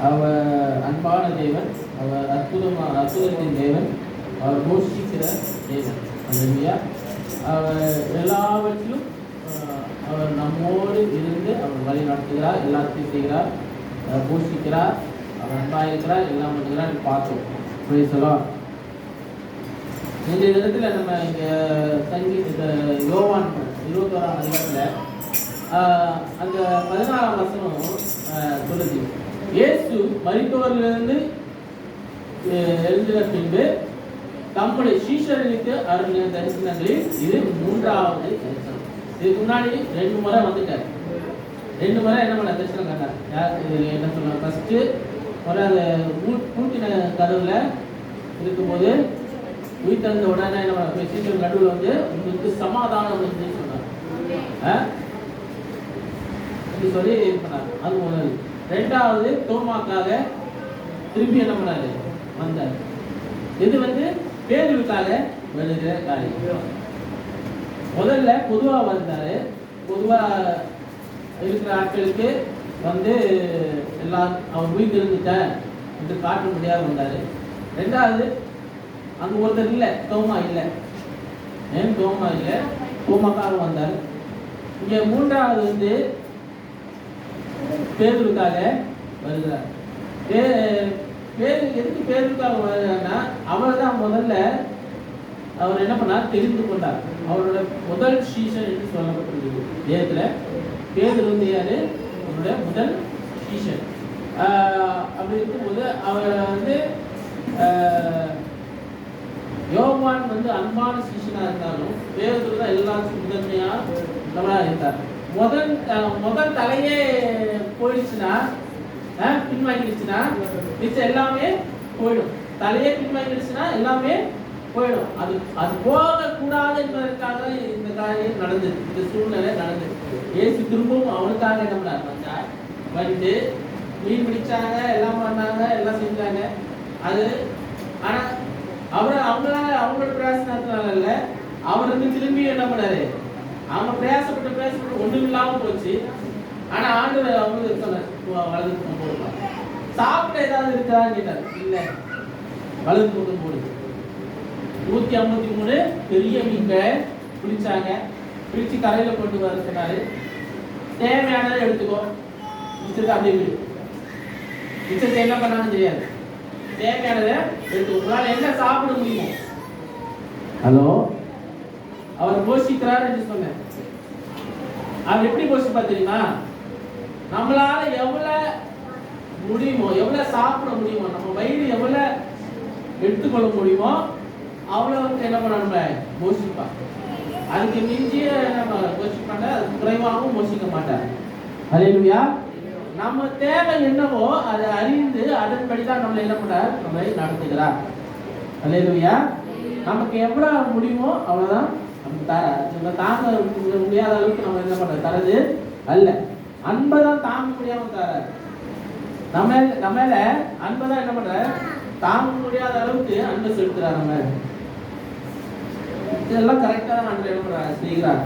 அவர் அன்பான தேவன், அவர் அற்புதத்தின் தேவன், அவர் போஷிக்கிற தேவன். அல்லேலூயா. அவர் எல்லாவற்றிலும் அவர் நம்மோடு இருந்து அவர் வழி நடத்துகிறார், எல்லாத்தையும் செய்கிறார், போஷிக்கிறார், அவர் அன்பாக இருக்கிறார், எல்லாம் பண்ணுகிறார் பார்த்தோம். Praise the Lord. இந்த இடத்துல நம்ம இங்கே யோவான் 21ஆம் அதிகாரத்தில் அந்த 14ஆம் வசனம் சொல்லுது, இயேசு மரித்தோரிலிருந்து எழுந்தின பின்பு தம்முடைய சீஷர்களுக்கு அருளின தரிசனங்களில் இது 3வது தரிசனம். இதுக்கு முன்னாடி 2 முறை வந்துட்டார். 2 முறை என்ன பண்ண தரிசனம் கண்டார். என்ன சொல்ல, ஃபர்ஸ்ட் முறை அந்த பூட்டின கதவுல இருக்கும்போது உயிர்த்தெழுந்த உடனே என்ன பண்ண சீஷர்கள் நடுவில் வந்து உங்களுக்கு சமாதானம் வந்து சொன்னார் சொல்லி இது பண்ணார். அது முதல். 2வது தோமாக்காக திருப்பி என்ன பண்ணாரு, வந்தார். இது வந்து பேதுருவுக்காக வருகிற காரியம். முதல்ல பொதுவா வந்தாரு, பொதுவா இருக்கிற ஆட்களுக்கு வந்து எல்லாம் அவன் உயிர் தெரிஞ்சுட்டார் என்று காட்ட முடியாத வந்தாரு. 2வது அங்க ஒருத்தர் இல்லை, தோமா இல்லை, ஏன் தோமா இல்லை, தோமாக்காக வந்தார். இங்க 3வது வந்து பேதுருக்காக வருகிறார். எதுக்கு பேதுருக்காக வருகிறார்னா, அவர் தான் முதல்ல அவர் என்ன பண்ணார், தெரிந்து கொண்டார். அவரோட முதல் சீஷன் என்று சொல்லப்பட்டிருக்கு வேதத்துல. பேதுரு வந்து யாரு, அவருடைய முதல் சீஷன். அப்படி இருக்கும்போது அவர் வந்து யோவான் வந்து அன்பான சீஷனா இருந்தாலும் பேதுரு தான் எல்லாத்துக்கும் முதன்மையா உள்ளவரா இருந்தார். முதல் தலையே போயிடுச்சுன்னா, பின்வாங்கிடுச்சுன்னா மிச்சம் எல்லாமே போயிடும். தலையே பின்வாங்கிடுச்சுன்னா எல்லாமே போயிடும். அது போகக்கூடாது என்பதற்காக இந்த காரியம் நடந்தது, இந்த சூழ்நிலை நடந்தது. இயேசு திரும்பவும் அவனுக்காக என்ன பண்ணார், வந்து மீன் பிடிச்சாங்க, எல்லாம் பண்ணாங்க, எல்லாம் செஞ்சாங்க. அது ஆனா அவங்களோட பிரயாசத்தினால இல்ல, அவர் வந்து திரும்பி என்ன பண்ணாரு, அவங்க பிரயாசப்பட்டு ஒன்றும் இல்லாம போச்சு. ஆனா ஆண்டவர் அவங்களுக்கு சொன்னார், வலது பக்கம் போடுவாங்க. சாப்பிட ஏதாவது இருக்கான்னு கேட்டார், இல்ல வலது பக்கம் போடுது. 153 பெரிய மீன்கள் பிடிச்சாங்க. பிடிச்சு கரையில கொண்டு வர சொன்னாரு. தேவையானதை எடுத்துக்கோ, மிச்சத்தை அப்படியே விடு. மிச்சத்தை என்ன பண்ணான்னு தெரியாது, தேவையானதை எடுத்துக்கோ. உங்களால் என்ன சாப்பிட முடியுமோ. ஹலோ, அவர் போஷிக்கிறார் என்று சொன்னேன். அவர் எப்படி போஷிப்பா தெரியுமா, நம்மளால எவ்வளவு முடியுமோ, எவ்வளவு சாப்பிட முடியுமோ, நம்ம வயிறு எவ்வளவு எடுத்துக்கொள்ள முடியுமோ அவ்வளவு என்ன பண்ண போஷிப்பா. அதுக்கு மிஞ்சிய போஷிப்பாங்க, அது குறைவாகவும் போஷிக்க மாட்டார். அல்லேலூயா. நம்ம தேவை என்னவோ அதை அறிந்து அதன்படிதான் நம்மளை என்ன பண்றார், நம்மளை நடத்துகிறார். அல்லேலூயா. நமக்கு எவ்வளவு முடியுமோ அவ்வளவுதான் நமக்கு தரார். நம்ம தாங்க முடியாத அளவுக்கு நம்ம என்ன பண்ற தரது அல்ல, அன்பைதான் தாங்க முடியாம தரார். நம்ம அன்பைதான் என்ன பண்ற, தாங்க முடியாத அளவுக்கு அன்பை செலுத்துறார். நம்ம இதெல்லாம் கரெக்டா தான் அன்பை என்ன பண்றார், செய்கிறார்.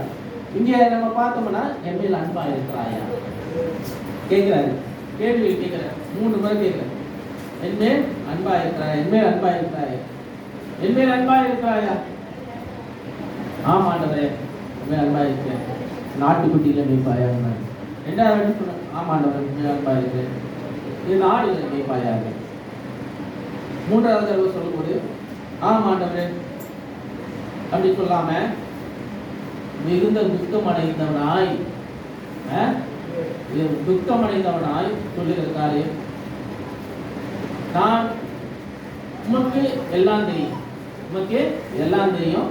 இங்க நம்ம பார்த்தோம்னா என் மேல் அன்பா இருக்கிறாயா கேட்கிறாரு, கேள்வி கேட்கிறார். 3 முறை கேட்கிறார், என் மேல் அன்பா இருக்கிறாயா, என் மேல் அன்பா இருக்கிறாயா, என் மேல் அன்பா இருக்கிறாயா. ஆமா ஆண்டவரே, என் மேல் அன்பா இருக்கிறேன். நாட்டுக்குட்டியில மேய்ப்பாயா. 2வது சொன்ன, ஆமா ஆண்டவரே, என் மேல் அன்பா இருக்கிறேன். இது ஆடுகளை மேய்ப்பாயா. 3வது தடவை சொல்லும்போது ஆமா ஆண்டவரே அப்படி சொல்லாம மிகுந்த துக்கமடைந்தவனாய் சொல்லுகிற காரியம், நான் உமக்கு எல்லாம் தெரியும், உமக்கு எல்லாம் தெரியும்,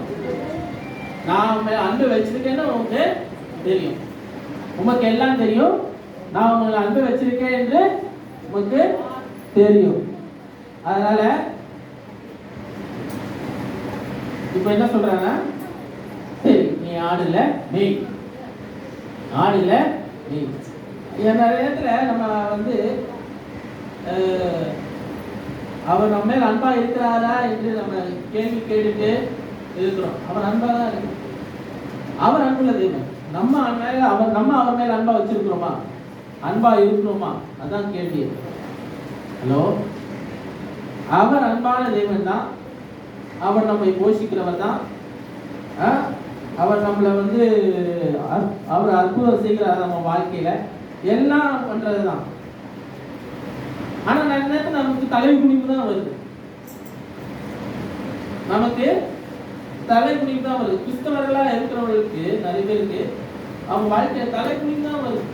நான் அன்பு வச்சிருக்கேன்னு உனக்கு தெரியும், உமக்கு எல்லாம் தெரியும், நான் உங்களை அன்பு வச்சிருக்கேன் என்று உமக்கு தெரியும். அதனால இப்ப என்ன சொல்றாங்க, சரி நீ ஆடுல மெய், ஆடுல மெய். நிறைய இடத்துல நம்ம வந்து அவர் நம்ம மேல் அன்பா இருக்கிறாரா என்று நம்ம கேள்வி கேட்டுட்டு இருக்கிறோம். அவர் அன்பா தான் இருக்கு, அவர் அன்புள்ள தெய்வம். நம்ம அவர் மேல அன்பா வச்சிருக்கிறோமா, அன்பா இருக்கணுமா, அதான் கேள்வி. ஹலோ, அவர் அன்பான தேவன் தான். அவர் நம்மை போஷிக்கிறவர் தான். அவர் நம்மளை அவர் அற்புதம் செய்கிறார் நம்ம வாழ்க்கையில, எல்லாம் பண்றது தான். ஆனா நிறைய நேரத்தில் நமக்கு தலைகுனிவு தான் வருது. நமக்கு தலைகுனிவு தான் வருது. கிறிஸ்தவர்களா இருக்கிறவர்களுக்கு நிறைய பேருக்கு அவங்க வாழ்க்கையில தலைகுனிவு தான் வருது.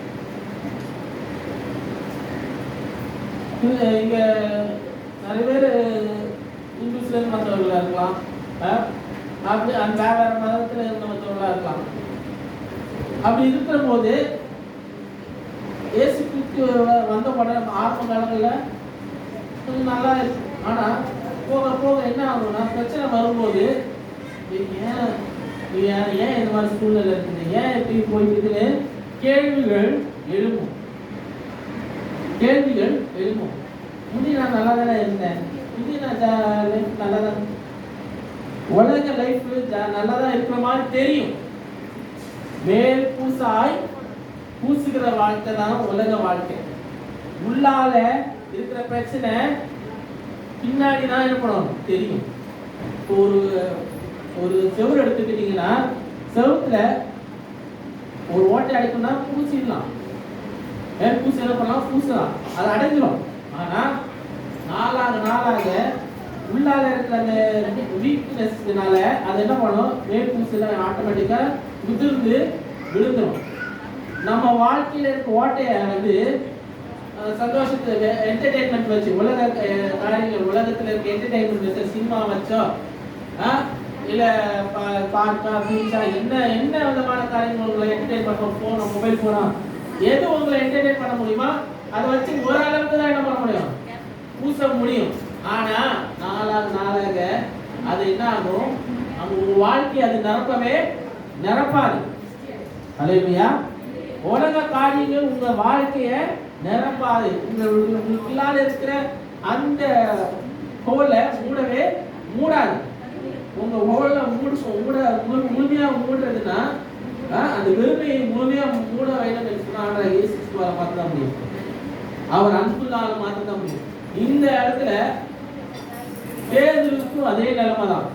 இங்க நிறைய பேர் இந்துஸ்ல இருந்து வந்தவர்களா இருக்கலாம், அப்படி அந்த வேற மதத்துல இருந்து வந்தவர்களா இருக்கலாம். அப்படி இருக்கிற போது இயேசு கிறிஸ்து வந்த படம் ஆரம்ப காலங்களில் கொஞ்சம் நல்லா இருக்கு. ஆனா போக போக என்ன ஆகும்னா, பிரச்சனை வரும்போது ஏன் இந்த மாதிரி சூழ்நிலை இருக்குது, ஏன் எப்படி போயிட்டு கேள்விகள் எழும்பும். முந்தி நான் நல்லா தானே இருந்தேன், முந்தி நான் லைஃப் நல்லா தான், உலக லைஃப் நல்லா தான் இருக்கிற மாதிரி தெரியும். மேல் பூசாய் பூசுகிற வாழ்க்கை தான் உலக வாழ்க்கை. உள்ளால இருக்கிற பிரச்சனை பின்னாடி தான் இருக்கணும் தெரியும். ஒரு செவுரு எடுத்துக்கிட்டீங்கன்னா, செவுத்துல ஒரு ஓட்டை அடைக்கணும்னா பூசிடலாம், பூசி என்ன பண்ணலாம், பூசலாம், அது அடைஞ்சிடும். ஆனா நாளாக உள்ளால இருக்கிற அந்த வீக்னஸ்னால அது என்ன பண்ணும், மேற்பூசில ஆட்டோமேட்டிக்கா முதிர்ந்து விழுந்துடும். நம்ம வாழ்க்கையில இருக்க ஓட்டைய சந்தோஷத்தை என்டர்டெயின்மெண்ட் வச்சு, உலக காரியங்கள், உலகத்துல இருக்க என்டர்டெயின்மெண்ட் வச்சு, சினிமா வச்சோ இல்ல பார்க்கா பீச்சா என்ன விதமான காரியங்கள் உங்களை என்டர்டெயின் பண்ணுவோம், போனோ மொபைல் போனா எது உங்களை என்டர்டெயின் பண்ண முடியுமா அதை வச்சு ஓரளவுக்கு தான் என்ன பண்ண முடியும், பூச முடியும். ஆனா நாளாக அது என்ன ஆகும், உங்க வாழ்க்கையை அது நிரப்பாது. அல்லேலூயா. உலக காரியங்கள் உங்க வாழ்க்கையை நிரப்பாது. உங்களுக்குள்ளால இருக்கிற அந்த ஹோலை மூடாது. உங்க ஹோலை முழுமையா மூடுறதுன்னா, அந்த வெறுமையை முழுமையா மூட வேண்டும் சொன்னா இயேசு கிறிஸ்துவால மாத்த முடியும், அவர் அன்புனால மாத்த முடியும். இந்த இடத்துல பேதுருவுக்கும் அதே நிலைமை தான்.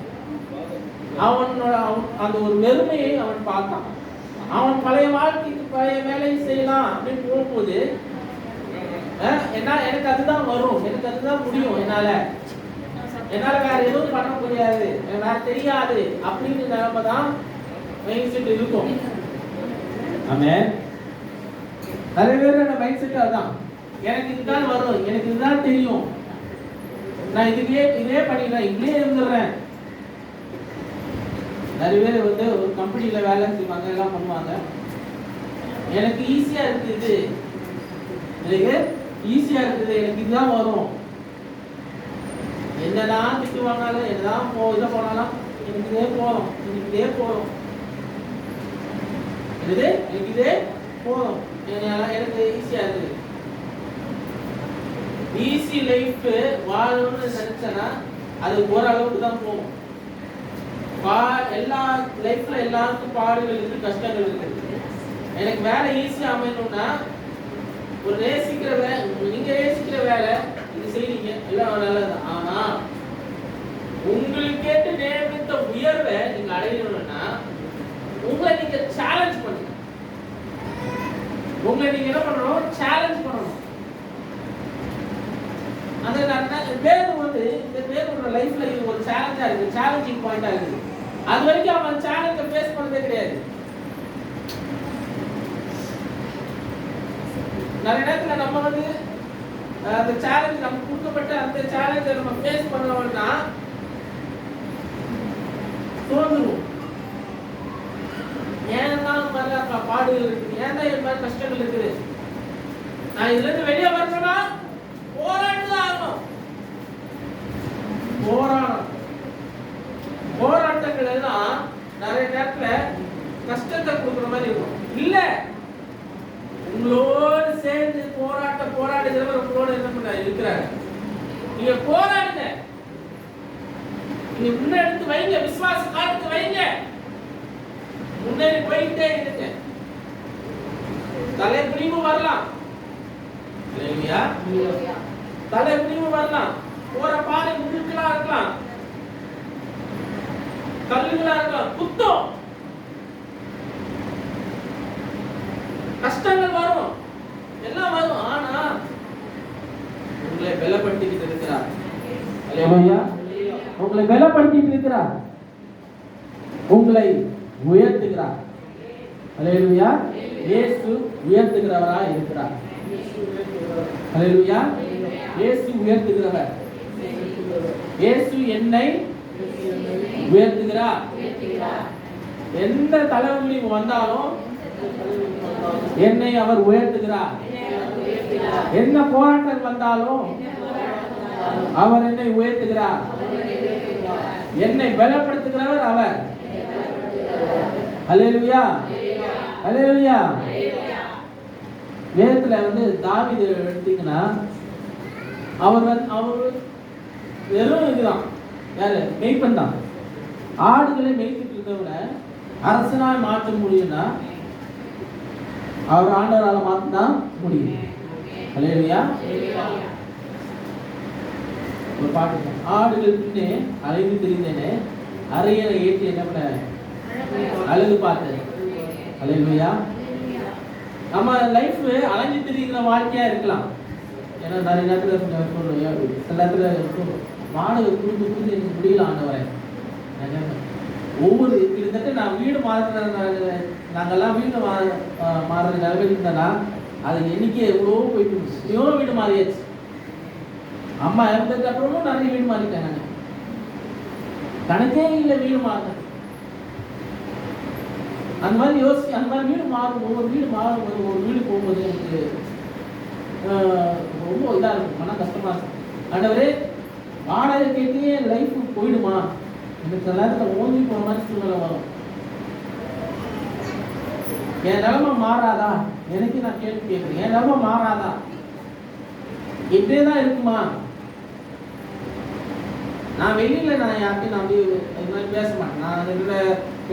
அவனோட அந்த ஒரு வெறுமையை அவன் பார்த்தான். அவன் பழைய வாழ்க்கைக்கு பழைய வேலையை செய்யலாம் அப்படின்னு போகும்போது, எனக்கு அதுதான் வரும், எனக்கு அதுதான் முடியும், என்னால வேற எதுவும் பண்ண முடியாது, வேற தெரியாது அப்படின்னு நிலைமை தான் மைண்ட் செட் இருக்கும். ஆமென். நிறைய பேரோட மைண்ட் செட் அதுதான், எனக்கு இதுதான் வரும், எனக்கு இதுதான் தெரியும், நான் இதே பண்ணிடுறேன், இப்படியே இருந்துடுறேன். நிறைய பேர் ஒரு கம்பெனியில வேலை செய்வாங்க, எல்லாம் பண்ணுவாங்க. எனக்கு ஈஸியா இருக்குது, எனக்கு இதுதான் வரும், என்னதான் திட்டு வாங்கினாலும் என்னதான் இதை போனாலும் எனக்கு இதே போதும், எனக்கு இதே போதும், எனக்கு ஈஸியா இருக்குது. ஈஸி லைஃப் வாழணும்னு நினைச்சேன்னா அது ஓரளவுக்கு தான் போகும். எல்லா லைஃப்ல எல்லாருக்கும் பாடுகள் இருக்கு, கஷ்டங்கள் இருக்கு. எனக்கு வேலை ஈஸியா அமையணும்னா, ஒரு நீங்க நேசிக்கிற வேலை இது செய்றீங்க, எல்லாம் நல்லதுதான். ஆனா உங்களுக்கு கேட்டு நியமித்த உயர்வை நீங்க அடையணும்னா உங்களை நீங்க சேலஞ்ச் பண்ணுங்க. உங்களை நீங்க என்ன பண்ணணும், சேலஞ்ச் பண்ணணும். அந்த இந்த பேரோட லைஃப்ல இது ஒரு சேலஞ்சா இருக்கு, சேலஞ்சிங் பாயிண்டா இருக்கு. அது வரைக்கும் அவன் சேலஞ்சை ஃபேஸ் பண்ணதே கிடையாது. நிறைய நேரத்துல நம்ம அந்த சேலஞ்ச் நமக்கு கொடுக்கப்பட்ட அந்த சேலஞ்சை நம்ம ஃபேஸ் பண்ணோம்னா தோன்றும், ஏன் தான் மாதிரி பாடுகள் இருக்குது, ஏன் தான் இது மாதிரி கஷ்டங்கள் இருக்குது, நான் இதுல இருந்து வெளியே வரணும்னா போராட்டங்கள் எல்லாம் நிறைய நேரத்துல கஷ்டத்தை கொடுக்குற மாதிரி இருக்கும். இல்ல, உங்களோடு சேர்ந்து போராடுகிறவர் உங்களோட என்ன பண்ண இருக்கிறார். நீங்க போராடுங்க, நீங்க முன்னெடுத்து வைங்க, விசுவாச காலத்துக்கு வைங்க, முன்னேறி போயிட்டே இருங்க. தலைக்குனிவு வரலாம், தலைக்குனிவு கல்லுகளா இருக்கலாம், குத்தம், கஷ்டங்கள் வரும், எல்லாம் வரும். ஆனா உங்களை பலப்படுத்திட்டு இருக்கிறார். அல்லேலூயா. உங்களை பலப்படுத்திட்டு இருக்கிறார், உங்களை உயர்த்துகிறார். அல்லேலூயா. இயேசு உயர்த்துகிறவரா இருக்கிறார். அல்லேலூயா. இயேசு உயர்த்துகிறவர். இயேசு என்னை உயர்த்துகிறார். எந்த தலைவலி வந்தாலும் என்னை அவர் உயர்த்துகிறார். என்ன போராட்டம் வந்தாலும் அவர் என்னை உயர்த்துகிறார். என்னை பலப்படுத்துகிறவர் அவர். அல்லேலூயா. அல்லேலூயா. வேதத்துல தாவீது எடுத்தீங்கன்னா அவர் வெறும் இதுதான், யாரு? மெய்ப்பன் தான். ஆடுகளை மேய்த்துட்டு இருக்கவங்கள அரசனாய் மாற்ற முடியும்னா அவர் ஆண்டவரால மாற்றதான் முடியும். அல்லேலூயா. ஒரு பாட்டு, ஆடுகள் பின்னே அலைந்து திரிந்தேனே, அறையனை ஏற்றி என்ன பண்ண அழகு பார்த்தேன். அல்லேலூயா. நம்ம லைஃப் அலைஞ்சு திரிகிற வாழ்க்கையா இருக்கலாம். ஏன்னா நிறைய நேரத்தில் சொல்றோம், சில நேரத்தில் வாடகை புரிந்து எனக்கு முடியல ஆண்டவரை. ஒவ்வொரு கிட்டத்தட்ட நான் வீடு மாறுற, நாங்கெல்லாம் வீடு மாறுற நிலைமையில் இருந்தேன்னா அது எண்ணிக்கை எவ்வளோ போயிட்டு எவ்வளோ வீடு மாறியாச்சு. அம்மா இறந்ததுக்கு அப்புறமும் நிறைய வீடு மாறிட்டேன். நாங்கள் கணக்கே இல்லை வீடு மாறுறேன். அந்த மாதிரி அந்த மாதிரி வீடு மாறும், ஒவ்வொரு வீடு மாறும்போது, ஒரு வீடு போகும்போது எனக்கு ரொம்ப இதாக இருக்கும், மன கஷ்டமா இருக்கும். ஆண்டவரே, வாடகை கேட்டே லைஃப் போயிடுமா? எனக்கு சில நேரத்தில் ஓஞ்சி போன மாதிரி சூழ்நிலை வரும். என் நிலைமை மாறாதா? எனக்கு நான் கேள்வி கேட்குறேன், என் நிலைமை மாறாதா? இப்படியே தான் இருக்குமா? நான் வெளியில நான் யார்ட்டையும் நான் இது மாதிரி பேச மாட்டேன். நான்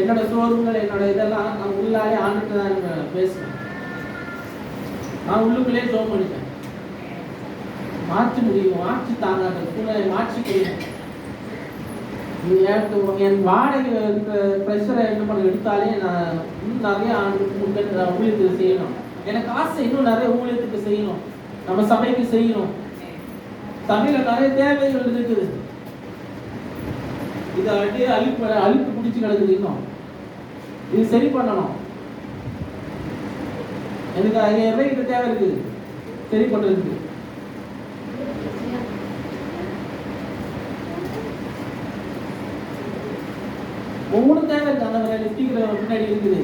என்னோட சோர்வுகள், என்னோட இதெல்லாம் நான் உள்ளாலே ஆண்டுட்டு தான் பேசுவேன். நான் உள்ளுக்குள்ளே ஜோம் பண்ணிட்டேன். மாற்றி முடியும், மாற்றி தாங்காத சூழ்நிலை மாற்றி முடியும். என் வாடகை ப்ரெஷரை என்ன பண்ண எடுத்தாலே நான் இன்னும் நிறைய ஆண்டுக்கு முன்கட்டு ஊழியத்துக்கு செய்யணும். எனக்கு ஆசை இன்னும் நிறைய ஊழியத்துக்கு செய்யணும், நம்ம சபைக்கு செய்யணும். சபையில் நிறைய தேவைகள் இருக்குது. இதை அப்படியே அழுப்பு பிடிச்சி கிடக்குது. இன்னும் இது சரி பண்ணணும். எனக்கு 5000 ரூபாய்க்கு தேவை இருக்குது சரி பண்றதுக்கு. ஒவ்வொரு தேவை இருக்கு. அந்த ஸ்பீக்கர் முன்னாடி இருக்குது,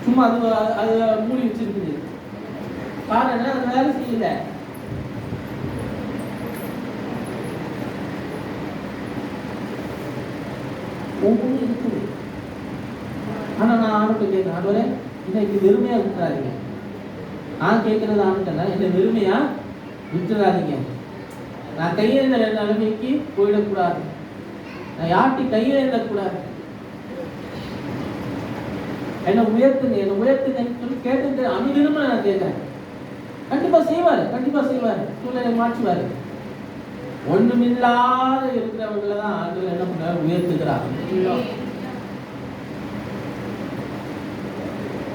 சும்மா அது மூடி வச்சிருக்குது. காரணம் என்ன? அது வேலை செய்யல. ஒவ்வொரு இருக்குது. ஆனா நான் ஆணுக்கு கேட்கிறேன், ஆண்டவரே இன்னைக்கு வெறுமையா விட்டுறாதீங்க. நான் கேட்கறது ஆணுட்டேன்னா என்ன வெறுமையா விட்டுறாதீங்க. நான் கையெழுந்த நிலைமைக்கு போயிடக்கூடாது. நான் யார்ட்டையும் கையெழுந்தக்கூடாது. என்ன உயர்த்துங்கன்னு சொல்லி கேட்டு அனுதினமும் நான் கேட்கிறேன். கண்டிப்பா செய்வாரு, கண்டிப்பா செய்வாரு, சூழ்நிலை மாற்றுவாரு. ஒண்ணுமில்லாத இருக்கிறவங்கள தான் ஆண்டவர் என்ன பண்றாரு? உயர்த்துகிறார்.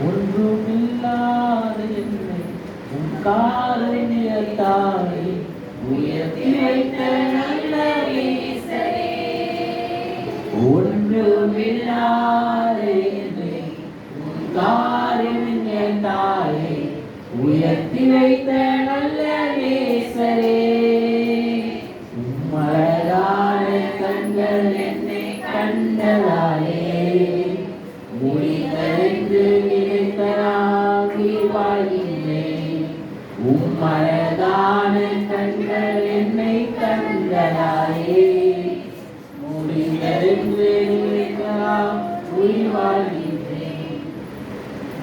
ஒன்றுமில்லாத என்னை உன் காருண்யத்தாலே உயர்த்தி வைத்த நல்ல நேசரே. ஒன்றுமில்லாத என்னை உன் காருண்யத்தாலே உயர்த்தி வைத்த நல்ல நேசரே. உம்மழகான கண்கள் என்னை கண்டதாலே முடிந்தென்று நினைத்த நான் வாழ்கின்றேன். உம்மழகான கண்கள் என்னை கண்டதாலே முடிந்தென்று நினைத்த நான் வாழ்கின்றேன்.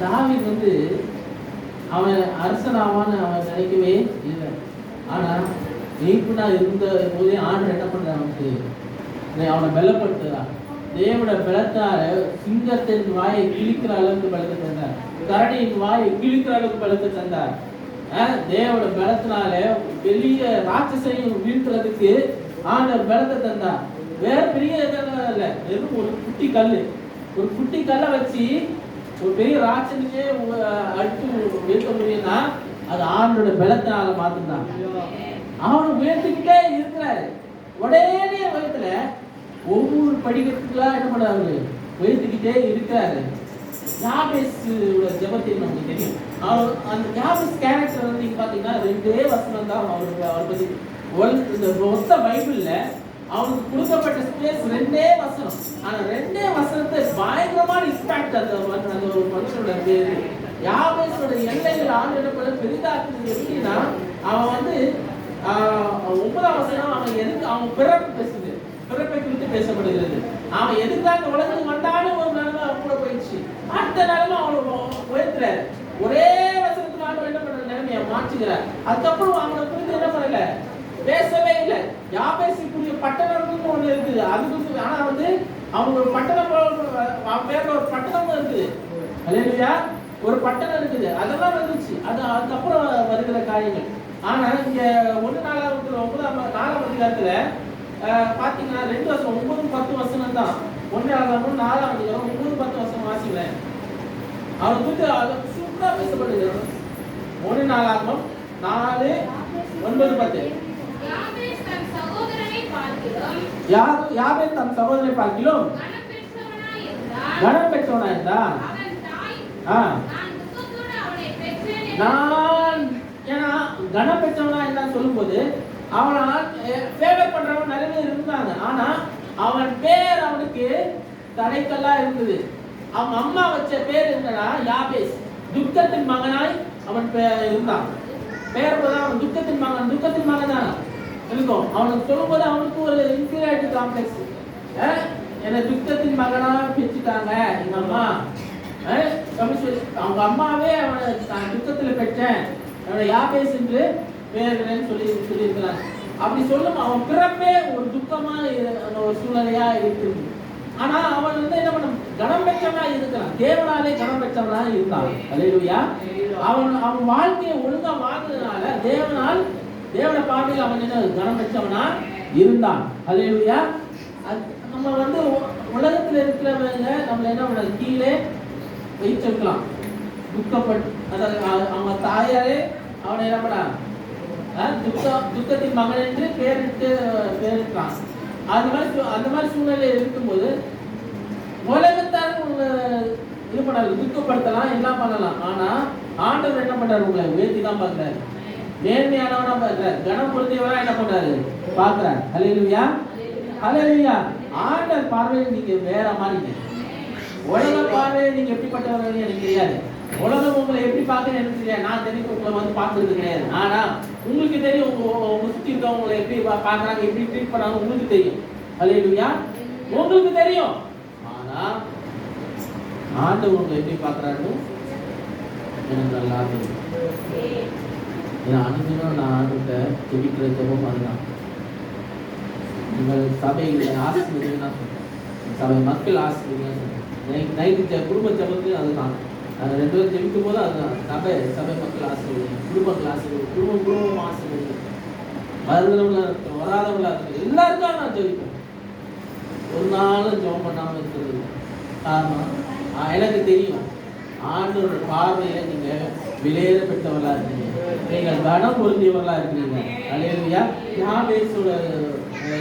தாவீது அவன் அரசனாவான்னு அவன் நினைக்கவே இல்லை. ஆனா நீப்புனா இருந்த போதே ஆண்டு என்ன பண்றான்? அவனுக்கு அவனை பலப்படுத்துறான். தேவனோட பலத்தால சிங்கத்தின் வாயை கிழிக்கிற அளவுக்கு பலத்தை தந்தார். கரடியின் வாயை கிழிக்கிற அளவுக்கு பலத்தை தந்தார். தேவனோட பலத்தினால பெரிய ராட்சசையும் வீழ்த்துறதுக்கு ஆண்டவர் பலத்தை தந்தார். வேற பெரிய இதெல்லாம் இல்லை, வெறும் ஒரு குட்டி கல்லை வச்சு ஒரு பெரிய ராட்சனையே அடித்து வீழ்த்த முடியும்னா அது ஆண்டோட பலத்தினால மாத்தினான். அவனை உயர்த்திக்கிட்டே இருக்கிறாரு. உடனே வயதுல ஒவ்வொரு படிக்கட்டுக்கெல்லாம் என்ன பண்ணாரு, உயர்த்திக்கிட்டே இருக்கிறாரு. யாபேஸோட ஜெபத்தை நமக்கு தெரியும். அவர் அந்த யாபேஸ் கேரக்டர் வந்து நீங்க பாத்தீங்கன்னா 2 வசனம் தான் அவர் பத்தி. இந்த மொத்த பைபிள்ல அவனுக்கு கொடுக்கப்பட்ட ஸ்பேஸ் 2 வசனம். ஆனா 2 வசனத்தை பயங்கரமான இம்பாக்ட் அந்த ஒரு மனுஷனோட பேரு யாபேஸோட எல்லைகள் ஆண்டோட பெரிதாக்குது. எப்படின்னா அவன் வந்து 9ஆம் வசனம் அவன் எதுக்கு அவன் பிறப்பு பேசுது, பிறப்பை குறித்து பேசப்படுகிறது. அவன் எதுக்குதான் இந்த உலகத்துக்கு வந்தாலும் ஒரு நிலைமை அவன் கூட போயிடுச்சு. அடுத்த நிலைமை அவனை உயர்த்துறாரு. ஒரே வசனத்துக்கு ஆண்டு என்ன பண்ற நிலைமையை மாற்றுகிறார். அதுக்கப்புறம் அவனை குறித்து என்ன பண்ணல, பேசவே இல்லை. யாபேசுக்குரிய பட்டணம்னு ஒண்ணு இருக்குது, அது குறித்து. ஆனா வந்து அவங்க ஒரு பட்டணம், அவன் பேர்ல ஒரு பட்டணமும் இருக்குது. அல்லேலூயா, ஒரு பட்டணம் இருக்குது. அதெல்லாம் வந்துச்சு, அது அதுக்கப்புறம் வருகிற காரியங்கள். ஆனா இங்க 4ஆம் அதிகாரத்துல பாத்தீங்கன்னா 2 வசனம் 9-10 வசனம் தான். 1ஆம் 4ஆம் அதிகாரம் 9-10 வசனம் வாசிக்கிறேன். அவரை குறித்து சூப்பரா பேசப்படுது. 1 4 9-10. யாபேஸ் தன் சகோதரனை பார்க்கிலும் கனம் பெற்றவனா இருந்தான். நான் ஏன்னா கனம் பெற்றவனா இருந்தான்னு சொல்லும்போது அவனை ஃபேவர் பண்றவன் நிறைய பேர் இருந்தாங்க. ஆனா அவன் பேர் அவனுக்கு தடைக்கல்லா இருந்தது. அவன் அம்மா வச்ச பேர் என்னன்னா யாபேஸ், துக்கத்தின் மகனாய் அவன் இருந்தான். பேர் அவன் துக்கத்தின் மகன் தான் இருக்கும். அவனுக்கு சொல்லும்போது அவனுக்கு ஒரு இன்ஃபீரியாரிட்டி காம்ப்ளெக்ஸ். என்னை துக்கத்தின் மகனா பெற்றுட்டாங்க எங்க அம்மா. அவங்க அம்மாவே அவனை துக்கத்துல பெற்றேன், அவனை யாபேஸ் என்று பேருன்னு சொல்லியிருக்கிறாங்க. அப்படி சொல்லும் அவன் பிறப்பே ஒரு துக்கமா ஒரு சூழ்நிலையா இருக்குது. ஆனா அவன் வந்து என்ன பண்ண, கனம் பெற்றவனா இருக்கிறான், தேவனாலே கனம் பெற்றவனா இருந்தான். அல்லேலூயா. அவன் வாழ்க்கையை ஒழுங்கா வாழ்ந்ததுனால தேவன பார்வையில் அவன் என்ன கனம் பெற்றவனா இருந்தான். அல்லேலூயா. நம்ம வந்து உலகத்துல இருக்கிறவங்க நம்மள என்ன பண்ண கீழே வைச்சிருக்கலாம், துக்கப்பட்டு. அதாவது அவங்க தாயாரே அவனை என்ன பண்ண துக்கத்தின் மகன் என்று பேரிட்டான். அந்த மாதிரி சூழ்நிலை இருக்கும்போது உலகத்தார் இது பண்ணாரு, துக்கப்படுத்தலாம், எல்லாம் பண்ணலாம். ஆனா ஆண்டவர் என்ன பண்றாரு, உங்களை உயர்த்தி தான் பார்க்கிறாரு, நேர்மையானவனா பார்க்கிறார், கனம் பொருந்தியவரா என்ன பண்றாரு பார்க்கிறார். அல்லேலூயா, அல்லேலூயா. ஆண்டவர் பார்வையில் நீங்க வேற மாதிரி. உலக பார்வையில் நீங்க எப்படிப்பட்டவர்கள் எனக்கு தெரியாது. உலகம் உங்களை எப்படி பார்க்குன்னு எனக்கு தெரியாது. நான் தெரியும் உங்களை வந்து பார்க்கறது கிடையாது. ஆனா உங்களுக்கு தெரியும் உங்க சுத்தி இருக்கவங்க உங்களை எப்படி பார்க்கறாங்க, எப்படி ட்ரீட் பண்ணாங்க உங்களுக்கு தெரியும். அல்லேலூயா, உங்களுக்கு தெரியும். ஆனா ஆண்டவர் உங்களை எப்படி பார்க்கறாருன்னு எனக்கு நல்லா தெரியும். ஏன்னா அனுதினம் நான் ஆண்டுகிட்ட ஜெபிக்கிற ஜெபம் அதுதான். உங்கள் சபையில் ஆசிரியர் தான் சொல்றேன், சபை மக்கள் ஆசிரியர் சொல்றேன். நைட்டு குடும்ப ஜெபத்துலையும் அதுதான். 2 பேரும் ஜெபிக்கும் போது அதுதான் சபை மக்கள் ஆசிரியர், குடும்பங்கள் ஆசிரியர், குடும்பம் ஆசிரியர், வருகிறவங்களா இருக்கட்டும், வராதவங்களா இருக்கட்டும், எல்லாருக்கும் நான் ஜெபிப்பேன். ஒரு நாளும் ஜெபம் பண்ணாமல் இருக்கிறது காரணம் எனக்கு தெரியும், ஆண்டோட பார்வையில நீங்க விலையேற பெற்றவர்களா இருக்கீங்க, நீங்கள் கனம் பொருந்தியவர்களா இருக்கிறீங்க. அல்லேலூயா. யாபேஸோட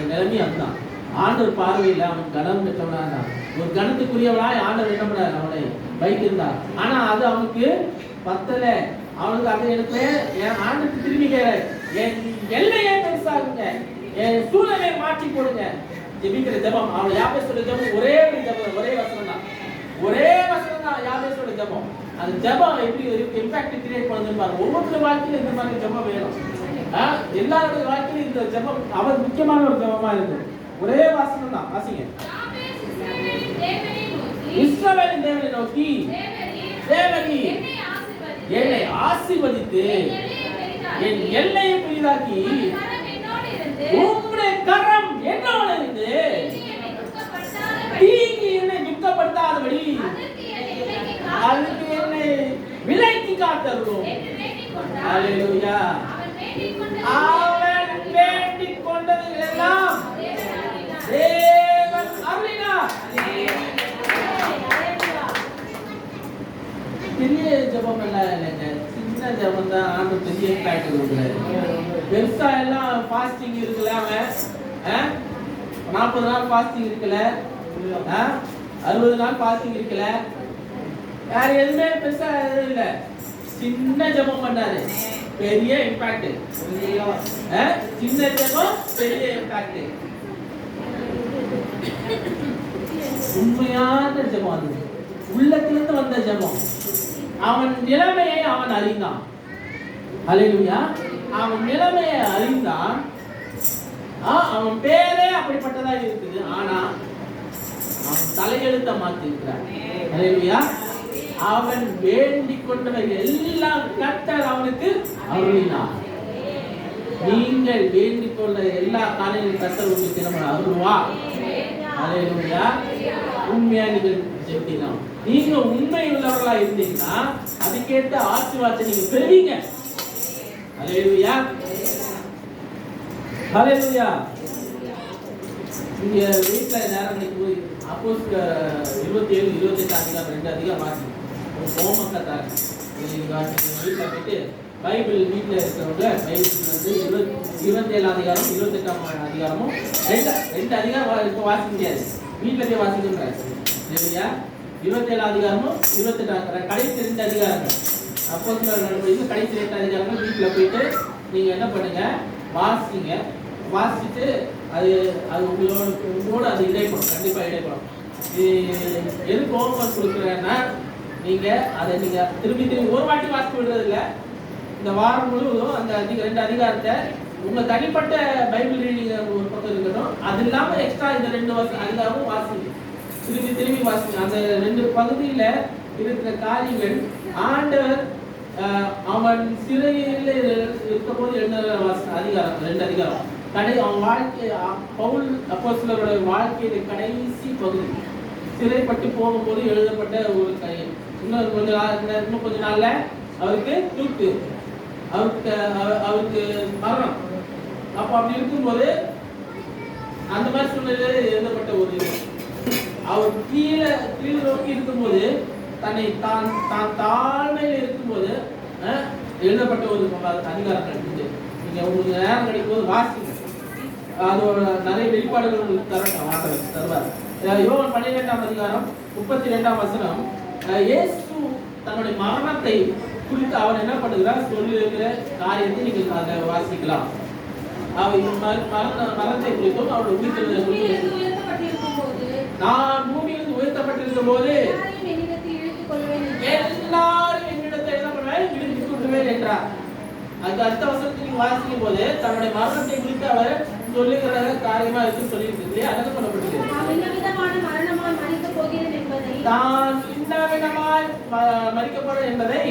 நிலைமை அதுதான். ஆண்டவர் பார்வையில அவன் கனம் பெற்றவனா இருந்தான், ஒரு கணத்துக்குரியவனாய் ஆண்டவர் என்ன பண்ணார் அவனை வைத்திருந்தார். ஆனா அது அவனுக்கு பத்தல. அவனுக்கு அது எனக்கு என் ஆண்டுக்கு திரும்பி என் எல்லையே பெருசாகுங்க, என் சூழ்நிலையை மாற்றி போடுங்க. ஜெபிக்கிற ஜெபம் அவன் யாபேஸோட ஜெபம் ஒரே வசனம் தான் யாபேஸோட ஜெபம். அந்த ஜெபம் எப்படி இம்பாக்ட் கிரியேட் பண்ணுதுன்னு பாருங்க. ஒவ்வொருத்தர் வாழ்க்கையில இந்த மாதிரி ஜெபம் வேணும். எல்லாருடைய வாழ்க்கையிலும் இந்த ஜெபம் அவர் முக்கியமான ஒரு ஜெபமா இருக்கு. ஒரே வசனம் தான் வாசிங்க. இஸ்ரவேலின் தேவனை நோக்கி, தேவரீர் என்னை ஆசீர்வதித்து என் எல்லையை பெரிதாக்கி உம்முடைய கரம் என்னோடு இருந்து தீங்கி என்னை துக்கப்படுத்தாதபடி அதுக்கு என்னை விலக்கி காத்தருளும். அல்லேலூயா. அவன் வேண்டிக் கொண்டது எல்லாம் வாய்ப்பு கொடுக்குறாரு. பெருசா எல்லாம் ஃபாஸ்டிங் இருக்குல்ல, அவன் 40 நாள் ஃபாஸ்டிங் இருக்குல்ல, 60 நாள் ஃபாஸ்டிங் இருக்குல்ல, வேற எதுவுமே பெருசா எதுவும் இல்லை. சின்ன ஜெபம் பண்ணாரு, பெரிய இம்பாக்ட். சின்ன ஜெபம் பெரிய இம்பாக்ட். உண்மையான ஜெபம், அது உள்ளத்திலிருந்து வந்த ஜெபம். அவன் நிலைமையை அவன் அறிந்தான். ஹல்லேலூயா. அவன் நிலைமையை அறிந்தான். அவன் பேரே அப்படிப்பட்டதா இருக்குது. ஆனா அவன் தலையெழுத்த மாத்தி இருக்கிறான். ஹல்லேலூயா. அவன் வேண்டிக் கொண்டவை எல்லாம் கர்த்தர் அவனுக்கு அருளினார். நீங்கள் வேண்டிக் கொண்ட எல்லா காரியங்களும் கர்த்தர் உங்களுக்கு நம்ம அருள்வா. ஹல்லேலூயா. உண்மையா நீங்கள் ஜெபிக்கலாம். நீங்க உண்மை உள்ளவர்களா இருந்தீங்கன்னா அதுக்கேற்ற ஆசீர்வாதத்தை நீங்க பெறுவீங்க. ஹல்லேலூயா. ஹல்லேலூயா. நீங்க வீட்டுல நேரம் போய் அப்போஸ்தலர் 27, 28 அதிகாரம் 2 அதிகாரம் வாசிங்க. ஹோம்வொர்க்கா தரேன். நீங்க வீட்டுல போயிட்டு பைபிள் வீட்டுல இருக்கிறவங்க பைபிள் வந்து 27 அதிகாரம் 28 அதிகாரமும் ரெண்டு அதிகாரம் இப்போ வாசிக்க முடியாது, வீட்டுல போய் வாசிக்கின்றாரு. சரியா? 27 அதிகாரமும் 28 கடைசி 2 அதிகாரங்கள் அப்போஸ்தலர் நடவடிக்கைகள் கடைசி 2 அதிகாரங்கள் வீட்டுல போயிட்டு நீங்க என்ன பண்ணுங்க, வாசிங்க. வாசிச்சுட்டு அது உங்களோட அது இடைப்படும், கண்டிப்பா இடைப்படும். எதுக்கு ஹோம்வொர்க் கொடுக்குறேன்னா நீங்க அதை நீங்க திரும்பி ஒரு வாட்டி வாசிக்க விடுறது இல்லை. இந்த வாரம் முழுவதும் அந்த 2 அதிகாரத்தை உங்க தனிப்பட்ட பைபிள் ரீடிங் ஒரு பக்கம் இருக்கட்டும், அது இல்லாம எக்ஸ்ட்ரா இந்த 2 அதிகாரமும் வாசிங்க, திரும்பி வாசிங்க. அந்த 2 பகுதியில இருக்கிற காரியங்கள் ஆண்டவர் அவன் சிறையில் இருக்கும்போது எழுதின அதிகாரம் 2 அதிகாரம் அவன் வாழ்க்கை, பவுல் அப்போஸ்தலரோட வாழ்க்கையில கடைசி பகுதி, சிறைப்பட்டு போகும்போது எழுதப்பட்ட ஒரு காரியம். இன்னும் கொஞ்ச நாள்ல அவருக்கு தூக்கு, அவருக்கு மரணம். அப்ப அப்படி இருக்கும்போது அந்த மாதிரி சூழ்நிலையில எழுதப்பட்ட ஒரு இது. அவர் கீழே நோக்கி இருக்கும்போது தன்னை தான் தாழ்மையில இருக்கும்போது எழுதப்பட்ட ஒரு அதிகாரங்கள் இருக்கு. நீங்க உங்களுக்கு நேரம் கிடைக்கும் போது வாசிங்க. அதோட நிறைய வெளிப்பாடுகள் உங்களுக்கு தருவார். யோவான் 12ஆம் அதிகாரம் 32ஆம் வசனம், இயேசு தன்னுடைய மரணத்தை குறித்து அவர் என்ன பண்ணுகிறார் சொல்லியிருக்கிற காரியத்தை நீங்கள் அதை வாசிக்கலாம். அவர் மரணத்தை குறித்தும் அவருடைய உயிர்த்தெழுதலை குறித்தும், நான் பூமியிலிருந்து உயர்த்தப்பட்டிருக்கும் போது எல்லாரும் என்னிடத்தை என்ன பண்ணுவேன், இழுத்துக் கொள்வேன் என்றார். அதுக்கு அடுத்த வசனத்தை நீங்க வாசிக்கும் போது தன்னுடைய மரணத்தை குறித்து அவர் சொல்லுகிற காரியமா இருக்குன்னு சொல்லியிருக்கு. அதற்கு சொல்லப்பட்டிருக்கு, தான் இந்த விதமாய் மரிக்கப்படும் என்பதை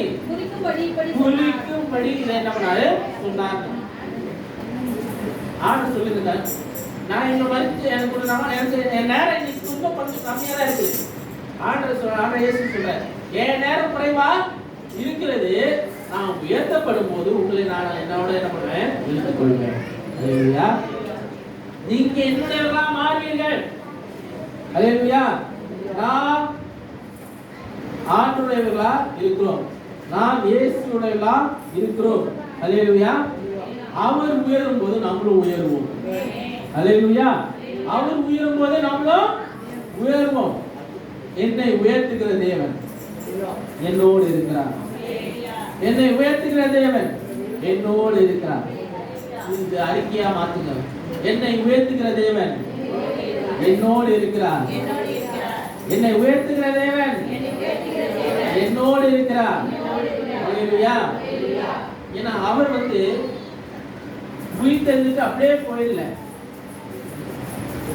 குறிக்கும்படி இதை என்ன பண்ணாரு சொன்னார். ஆண்டு சொல்லுங்க, நான் இங்க மறித்து எனக்கு என் நேரம் இன்னைக்கு ரொம்ப கொஞ்சம் கம்மியா தான் இருக்குது. ஆண்டு இயேசு சொல்றாரு, என் நேரம் குறைவா இருக்கிறது, நான் உயர்த்தப்படும் போது உங்களை நான் என்னோட என்ன பண்ணுவேன், இழுத்துக் கொள்வேன். அல்லேலூயா. நீங்க என்னுடையவர்களா மாறுவீர்கள். அல்லேலூயா. நாம் ஆண்டுடையவர்களா இருக்கிறோம், நாம் இயேசுடையவர்களா இருக்கிறோம். அல்லேலூயா. அவர் உயரும் போது நம்மளும் உயர்வோம். அல்லேலூயா. அவர் உயரும் போது நம்மளும் உயர்வோம். என்னை உயர்த்துகிற தேவன் என்னோடு இருக்கிறார். என்னை உயர்த்துகிற தேவன் என்னோடு இருக்கிறார். இந்த அறிக்கையா மாத்துங்க. என்னை உயர்த்துகிற தேவன் என்னோடு இருக்கிறார். என்னை உயர்த்துகிற தேவன் என்னோடு இருக்கிறார். அல்லேலூயா. ஏன்னா அவர் உயிர்த்தெழுந்துட்டு அப்படியே போயிடல,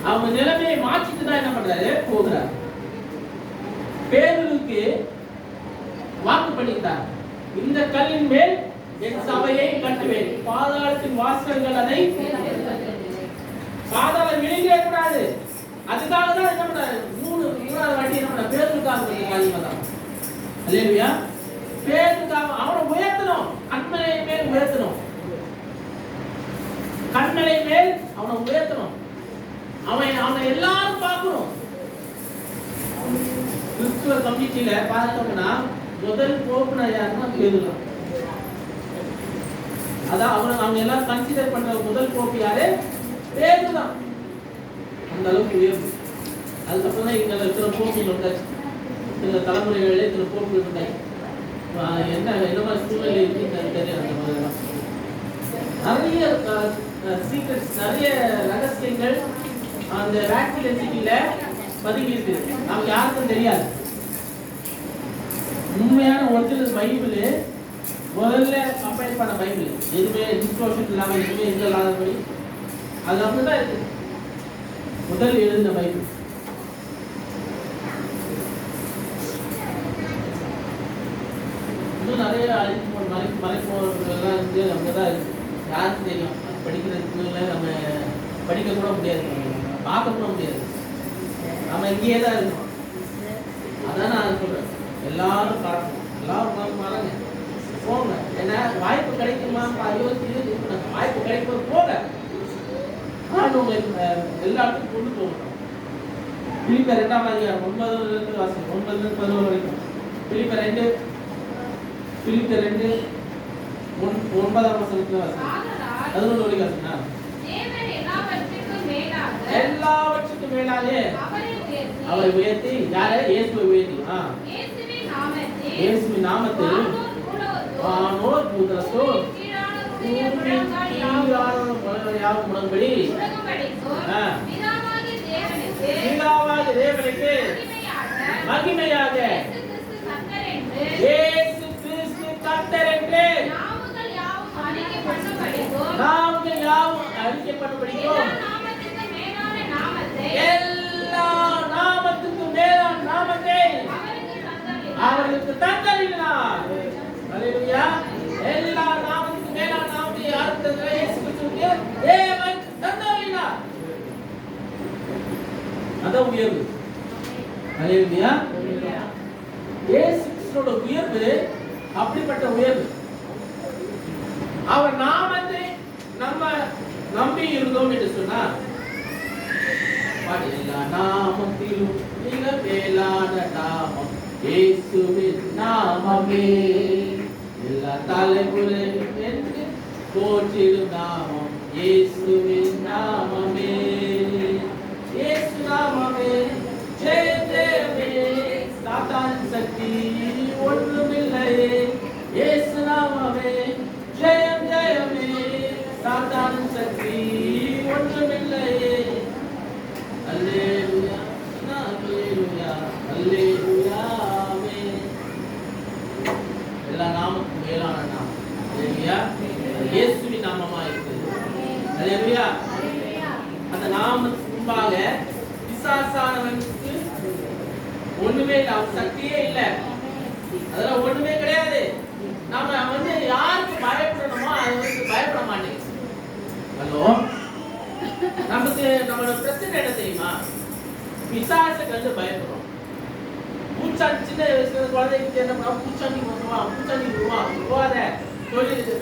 அவங்க நிலைமையை மாற்றிட்டு தான் என்ன பண்றாரு, போகிறார். பேதுருக்கு வாக்கு பண்ணிட்டார், இந்த கல்லின் மேல் என் சபையை கட்டுவேன், பாதாளத்தின் வாசல்கள் அதை பாதாளம் விழுங்கவே கூடாது. அதுக்காக தான் என்ன பண்றாரு, மூணாவது வாட்டி என்ன பண்றாரு, பேதுருக்காக காரியமா தான். அல்லேலூயா. பேதுருக்காக அவனை உயர்த்தணும், கண்மலை மேல் உயர்த்தணும், கண்மலை மேல் அவனை உயர்த்தணும். அவனை எல்லாரும் பார்க்கணும். கிறிஸ்துவ கம்யூனிட்டியில பார்த்தோம்னா முதல் போக்குனர் யாருன்னா பேதுரு. அதான் அவங்க எல்லாம் கன்சிடர் பண்ற முதல் போப்பு யாரு? பேதுரு தான். அந்த அளவுக்கு உயர்வு. அதுக்கப்புறம் தான் இங்க இருக்கிற போப்புகள் வந்தாச்சு. இந்த தலைமுறைகளில் இருக்கிற போப்புகள் இருந்தாங்க. என்ன மாதிரி சூழ்நிலை இருக்குன்னு தெரியும். அந்த மாதிரிலாம் நிறைய சீக்ரெட்ஸ், நிறைய ரகசியங்கள் அந்த வேட்டிகன் சிட்டியில பதுங்கி இருக்கு. நமக்கு யாருக்கும் தெரியாது. உண்மையான ஒரிஜினல் பைபிள் முதல்ல கம்பைல் பண்ண பைபிள், எதுவுமே டிஸ்டோர்ஷன் இல்லாமல் எதுவுமே இது இல்லாதபடி அது அப்படிதான் இருக்கு. முதல் எழுதின பைபிள். இன்னும் நிறைய அழிப்பு மறைப்போர்கள்லாம் இருந்து அப்படிதான் இருக்கு. யாருக்கு தெரியும்? படிக்கிறதுக்கு நம்ம படிக்க கூட முடியாது, பார்க்க கூட முடியாது. நம்ம இங்கேயே தான் இருக்கணும். அதான் நான் சொல்றேன், எல்லாரும் பார்க்கணும், எல்லாரும் மறங்க போங்க. என்ன வாய்ப்பு கிடைக்குமா? வாய்ப்பு கிடைக்கும் போங்க. நான் உங்களுக்கு எல்லாத்துக்கும் கொண்டு போகணும். பிலிப்பியர் 2ஆம் அதிகாரம் 9 வாசிக்கும், 9-11 வரைக்கும். பிலிப்பியர் 2 9ஆம் வசனத்துல வாசிக்கும், 11 வரைக்கும் வாசிக்கணும். எல்லாவற்றுக்கும் மேலாக அவரை உயர்த்தி, யாரை? இயேசுவை உயர்த்தி, இயேசுவின் நாமத்தில் வானோர் பூதலத்தோர் யாவும் முடங்கும்படி பிதாவாகிய தேவனுக்கு மகிமையாக இயேசு கிறிஸ்து கர்த்தர் என்று நாமங்கள் யாவும் அறிக்கைப்படும்படிக்கும் எல்லா நாமத்துக்கும் மேலான நாமத்தை அவர்களுக்கு தந்தளினார். அல்லேலூயா. எல்லா நாமத்துக்கும் மேலான நாமத்தை யாருக்கு தந்தார்? இயேசு கிறிஸ்துவுக்கு தேவன் தந்தளினார். அதான் உயர்வு. அல்லேலூயா. இயேசு கிறிஸ்துவோட உயர்வு அப்படிப்பட்ட உயர்வு. அவர் நாமத்தை நம்ம நம்பி இருந்தோம் என்று சொன்னார். எல்லா நாமத்திலும் மிக மேலான நாமம் இயேசுவின் நாமமே. எல்லா தலைமுறையும் என்று போற்றிடும் நாமம் இயேசுவின் நாமமே. இயேசு நாமமே ஜெயமே, சாத்தான் சக்தி ஒன்றுமில்லையே. இயேசு நாமமே ஜெயம் ஜெயமே, சாத்தான் சக்தி ஒன்றுமில்லையே. அல்லேலூயா, அல்லேலூயா, அல்லேலூயா. ஆமென். எல்லா நாமத்துக்கும் மேலான நாமம் அல்லேலூயா, இயேசுவின் நாமமா இருக்குது. அல்லேலூயா. அந்த நாமத்துக்கு முன்பாக பிசாசானவனுக்கு ஒண்ணுமே இல்லை, அவன் சக்தியே இல்லை, அதெல்லாம் ஒண்ணுமே கிடையாது. நாம யாருக்கு பயப்படணுமோ அது பயப்பட மாட்டேங்குது. ஹலோ, நமக்கு நம்மளோட பிரச்சனை என்ன தெரியுமா? பிசாசுக்கு பயப்படுறோம். பூச்சாண்டி, சின்ன வயசுல குழந்தைக்கு என்ன பண்ணுவோம்? பூச்சாண்டி வருவான், பூச்சாண்டி வருவான், போகாத